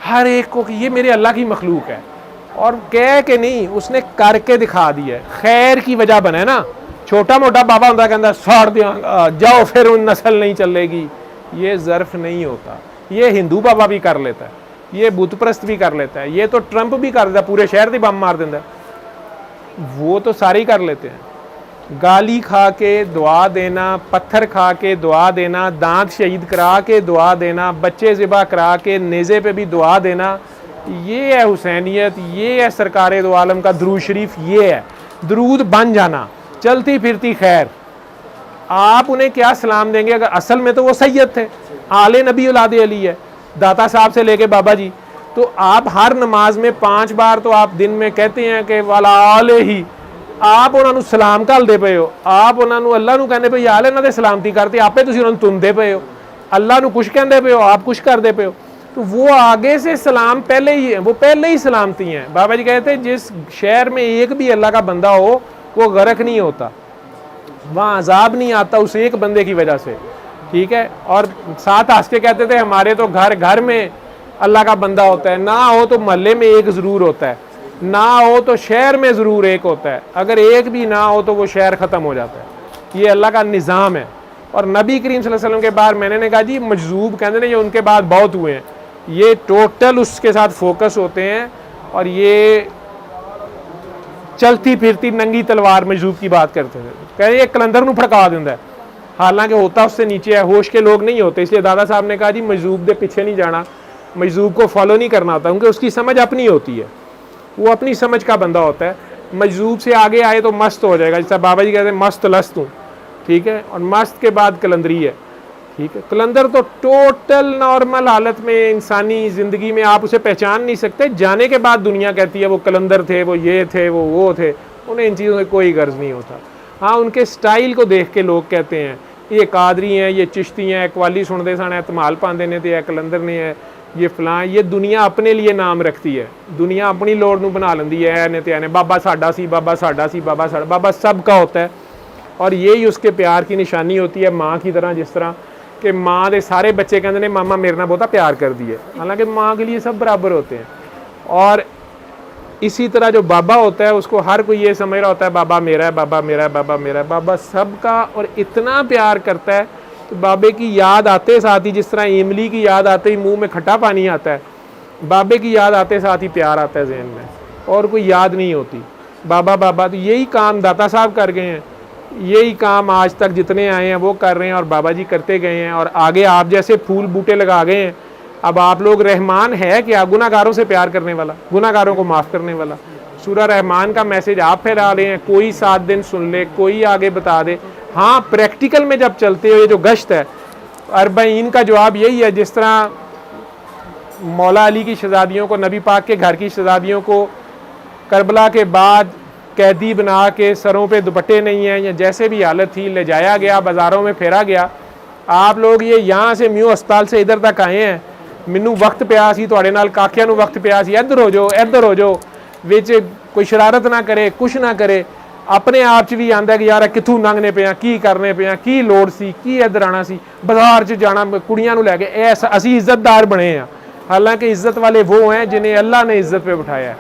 हर एक को कि ये मेरे अल्लाह की मखलूक है, और कह के नहीं, उसने करके दिखा दिया, खैर की वजह बने ना। छोटा मोटा बाबा होता कहता साड़ दियांगा, जाओ फिर उन नस्ल नहीं चलेगी, ये ज़र्फ नहीं होता। ये हिंदू बाबा भी कर लेता है, ये बुतप्रस्त भी कर लेता है, ये तो ट्रंप भी कर देता है, पूरे शहर की बम मार देता है, वो तो सारे ही कर लेते हैं। गाली खा के दुआ देना, पत्थर खा के दुआ देना, दांत शहीद करा के दुआ देना, बच्चे ज़िबा करा के नेज़े पे भी दुआ देना, ये है हुसैनियत, ये है सरकार दो आलम का दरूद शरीफ, ये है दरूद बन जाना, चलती फिरती खैर। आप उन्हें क्या सलाम देंगे? अगर असल में तो वो सैयद थे, आले नबी औलादे अली है, दाता साहब से लेके बाबा जी। तो आप हर नमाज में 5 बार तो आप दिन में कहते हैं कि वाला आले ही, आप उन्होंने सलाम घलते पे हो, आप उन्होंने अल्लाह नू कहते पे यार इन्होंने सलामती करती, आपे तुसीं उन्होंने तुनते पे हो, अल्लाह नू कुछ कहते पे हो, आप कुछ करते पे हो। तो वो आगे से सलाम पहले ही है, वो पहले ही सलामती हैं। बाबा जी कहते हैं जिस शहर में एक भी अल्लाह का बंदा हो वो गर्क नहीं होता, वहाँ अजाब नहीं आता उस एक बंदे की वजह से, ठीक है। और साथ हंस के कहते थे हमारे तो घर घर में अल्लाह का बंदा होता है, ना हो तो मोहल्ले में एक ज़रूर होता है, ना हो तो शहर में ज़रूर एक होता है, अगर एक भी ना हो तो वो शहर ख़त्म हो जाता है। ये अल्लाह का निज़ाम है। और नबी करीम सल्लल्लाहु अलैहि वसल्लम के बाद मैंने कहा जी मजजूब कहते हैं, ये उनके बाद बहुत हुए हैं, ये टोटल उसके साथ फोकस होते हैं, और ये चलती फिरती नंगी तलवार मजजूब की बात करते थे, कह रहे ये कलंदर नू फड़का देता है, हालांकि होता उससे नीचे है, होश के लोग नहीं होते। इसलिए दादा साहब ने कहा जी मजजूब के पीछे नहीं जाना, मजजूब को फॉलो नहीं करना होता, क्योंकि उसकी समझ अपनी होती है, वो अपनी समझ का बंदा होता है। मजजूब से आगे आए तो मस्त हो जाएगा, जैसा बाबा जी कहते हैं मस्त लस्त हूँ, ठीक है। और मस्त के बाद कलंदरी है, ठीक है। कलंदर तो टोटल नॉर्मल हालत में इंसानी ज़िंदगी में आप उसे पहचान नहीं सकते, जाने के बाद दुनिया कहती है वो कलंदर थे, वो ये थे, वो थे, उन्हें इन चीज़ों से कोई गर्ज नहीं होता। हाँ, उनके स्टाइल को देख के लोग कहते हैं ये कादरी हैं, ये चिश्ती हैं, कवाली सुनते सन तमाल पाते ने, तो यह कलंदर ने है, ये फलां। ये दुनिया अपने लिए नाम रखती है, दुनिया अपनी लोड़ नू बना लेंदी है, ने ते ने बाबा साडा सी, बाबा साडा सी, बाबा साडा, बाबा सबका होता है। और यही उसके प्यार की निशानी होती है, माँ की तरह, जिस तरह कि माँ के सारे बच्चे कहते हैं मामा मेरे नाल बहुता प्यार कर दी है, हालांकि माँ के लिए सब बराबर होते हैं। और इसी तरह जो बाबा होता है उसको हर कोई ये समझ रहा होता है बाबा मेरा है, बाबा मेरा है, बाबा मेरा है, बाबा सबका, और इतना प्यार करता है। तो बाबे की याद आते साथ ही, जिस तरह इमली की याद आते ही मुंह में खट्टा पानी आता है, बाबे की याद आते साथ ही प्यार आता है जहन में, और कोई याद नहीं होती। बाबा बाबा, तो यही काम दाता साहब कर गए हैं, यही काम आज तक जितने आए हैं वो कर रहे हैं, और बाबा जी करते गए हैं, और आगे आप जैसे फूल बूटे लगा गए हैं। अब आप लोग, रहमान है क्या? गुनाहगारों से प्यार करने वाला, गुनाहगारों को माफ़ करने वाला। सूरह रहमान का मैसेज आप फैला रहे हैं, कोई 7 दिन सुन ले, कोई आगे बता दे। हाँ, प्रैक्टिकल में जब चलते हुए जो गश्त है, अरबईन का जवाब यही है, जिस तरह मौला अली की शहजादियों को, नबी पाक के घर की शहजादियों को करबला के बाद कैदी बना के सरों पे दुपट्टे नहीं हैं, या जैसे भी हालत थी, ले जाया गया, बाज़ारों में फेरा गया। आप लोग ये यहाँ से म्यू अस्पताल से इधर तक आए हैं, मैनू वक्त पिया सी, तुहाडे नाल काकियां नू वक्त पिया सी, इधर हो जाओ, इधर हो जाओ, विच कोई शरारत ना करे, कुछ ना करे, अपने आप च भी आंदा कि यार कित्थों लंघने पे, की करने पे, की लोड़ सी, की इधर आना सी, बाजार च जाना कुड़ियां नू लैके, असी इज्जतदार बने हैं। हालांकि इज्जत वाले वो हैं जिन्हें अल्लाह ने इज्जत पे बिठाया है।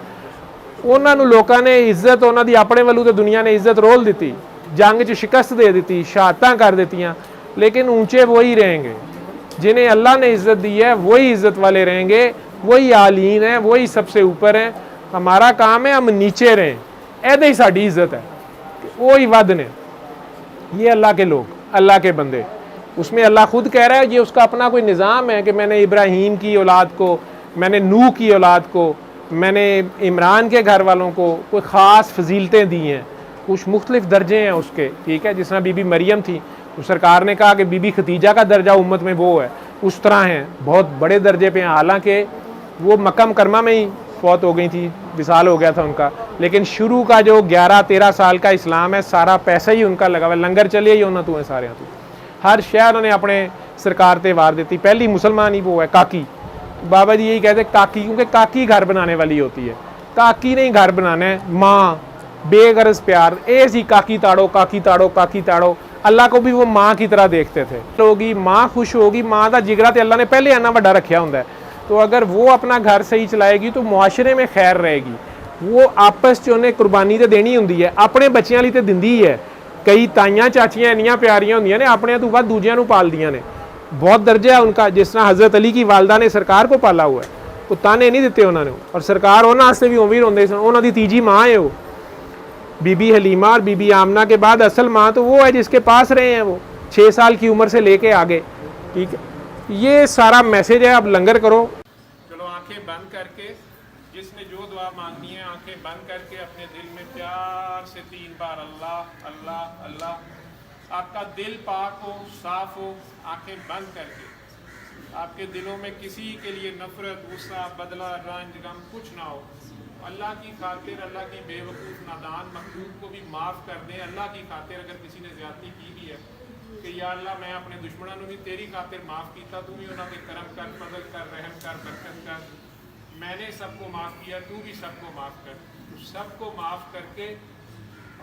उन्होंने लोगों ने इज्जत, उन्होंने अपने वालों तो दुनिया ने इज्जत रोल दी, जंग च शिकस्त दे दी, शहादतां कर दित्तियां, लेकिन ऊंचे वही रहेंगे जिन्हें अल्लाह ने इज्जत दी है, वही इज्जत वाले रहेंगे, वही आलीन है, वही सबसे ऊपर है। हमारा काम है हम नीचे रहें, ऐसे ही साड़ी इज्जत है, वही वध ने। ये अल्लाह के लोग, अल्लाह के बंदे, उसमें अल्लाह खुद कह रहा है, ये उसका अपना कोई निज़ाम है कि मैंने इब्राहीम की औलाद को, मैंने नूह की औलाद को, मैंने इमरान के घर वालों को कोई ख़ास फजीलतें दी हैं, कुछ मुख्तलिफ दर्जे हैं उसके, ठीक है। जिस तरह बीबी मरियम थी, तो सरकार ने कहा कि बीबी खदीजा का दर्जा उम्मत में वो है, उस तरह हैं, बहुत बड़े दर्जे पे हैं। हालांकि वो मक्का मुकरमा में ही फौत हो गई थी, विसाल हो गया था उनका, लेकिन शुरू का जो 11-13 साल का इस्लाम है, सारा पैसा ही उनका लगा हुआ, लंगर चलिए ही उन्होंने तू है सारे तू, हर शहर उन्होंने अपने सरकार त्यौहार देती। पहली मुसलमान ही वो है काकी, बाबा जी यही कहते काकी, क्योंकि काकी घर बनाने वाली होती है, काकी ने घर बनाना है, माँ बेगरज प्यार, ए सी काकी ताड़ो, काकी ताड़ो, काकी ताड़ो। अल्लाह को भी वो माँ की तरह देखते थे। होगी माँ खुश होगी, माँ का जिगरा तो अल्लाह ने पहले इन्ना वड्डा रखा होंगे। तो अगर वो अपना घर सही चलाएगी तो मुआशरे में खैर रहेगी। वो आपस च उन्हें कुर्बानी तो देनी होंगी है, अपने बच्चों लिए तो दिंदी ही है। कई ताइयां चाचियां इन्नियां प्यारियां होंदियां ने, अपने तो बाद दूजियां नूं पालदियां ने। बहुत दर्जा है उनका, जिस तरह हज़रत अली की वालदा ने सरकार को पाला हुआ है, तो ताने नहीं दिते उन्होंने, और सरकार उन्होंने वास्ते भी उम्मीद रोंदे सन। उन्होंने तीजी माँ है वो बीबी हलीमा, और बीबी आमना के बाद असल माँ तो वो है जिसके पास रहे हैं वो 6 साल की उम्र से लेके आगे। ठीक है, ये सारा मैसेज है। अब लंगर करो। चलो आंखें बंद करके, जिसने जो दुआ मांगनी है आंखें बंद करके अपने दिल में प्यार से 3 बार अल्लाह अल्लाह अल्लाह। आपका दिल पाक हो, साफ हो, आंखें बंद करके। आपके दिलों में किसी के लिए नफरत, गुस्सा, बदला, रंज, गम कुछ ना हो। अल्लाह की खातिर, अल्लाह की बेवकूफ़ नादान मखलूक को भी माफ़ कर दें। अल्लाह की खातिर अगर किसी ने ज़्यादती की भी है कि या अल्लाह मैं अपने दुश्मनों को भी तेरी खातिर माफ़ किया, तू भी उन्होंने करम कर, फजल कर, रहम कर, बरकत कर। मैंने सबको माफ़ किया, तू भी सबको माफ़ कर। तो सबको माफ़ करके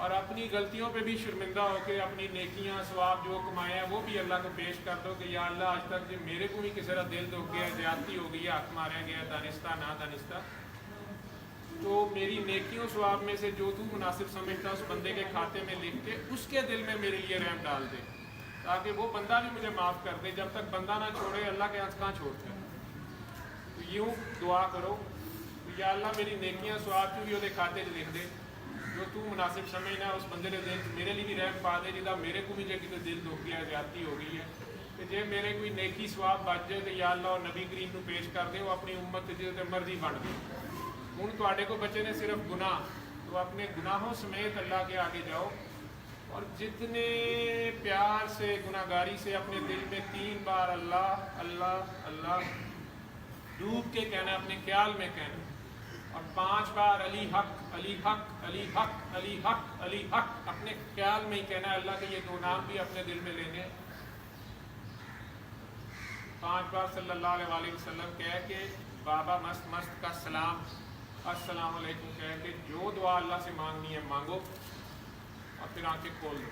और अपनी गलतियों पे भी शर्मिंदा होकर अपनी नेकियां सवाब जो कमाए हैं वो भी अल्लाह को पेश कर दो कि या अल्लाह आज तक जो मेरे को भी किसी का दिल दुख गया, ज़्यादती हो गई है, हक मारा गया, दानिस्ता ना दानिस्ता, तो मेरी नेकियों सवाब में से जो तू मुनासिब समझता उस बंदे के खाते में लिख के उसके दिल में मेरे लिए रहम डाल दे, ताकि वो बंदा भी मुझे माफ़ कर दे। जब तक बंदा ना छोड़े अल्लाह के हाथ कहाँ छोड़ते हैं। तो यूँ दुआ करो, या अल्लाह मेरी नेकियां सवाब तू भी वो खाते लिख दे, जो तू मुनासिब समझना उस बंदे के दिल मेरे लिए भी रहम पा दे, जिदा मेरे को भी जो कि दिल दुख गया, ज़्यादती हो गई है। तो जे मेरे कोई नेकी सवाब बच जाए तो या अल्लाह और नबी करीम को पेश कर दे, वो अपनी उम्मत जो मर्जी बन गई। हूँ तुहाडे को बच्चे ने सिर्फ गुनाह, तो अपने गुनाहों समेत अल्लाह के आगे जाओ और जितने प्यार से गुनाहगारी से अपने दिल में 3 बार अल्लाह अल्लाह अल्लाह डूब के कहना, अपने ख्याल में कहना, और 5 बार अली हक अली हक अली हक अली हक अली हक अपने ख्याल में ही कहना। अल्लाह के ये 2 नाम भी अपने दिल में लेने। 5 बार सल्लल्लाहु अलैहि वसल्लम कह के बाबा मस्त मस्त का सलाम अस्सलाम वालेकुम कह के जो दुआ अल्लाह से मांगनी है मांगो और फिर आंखें खोल दो।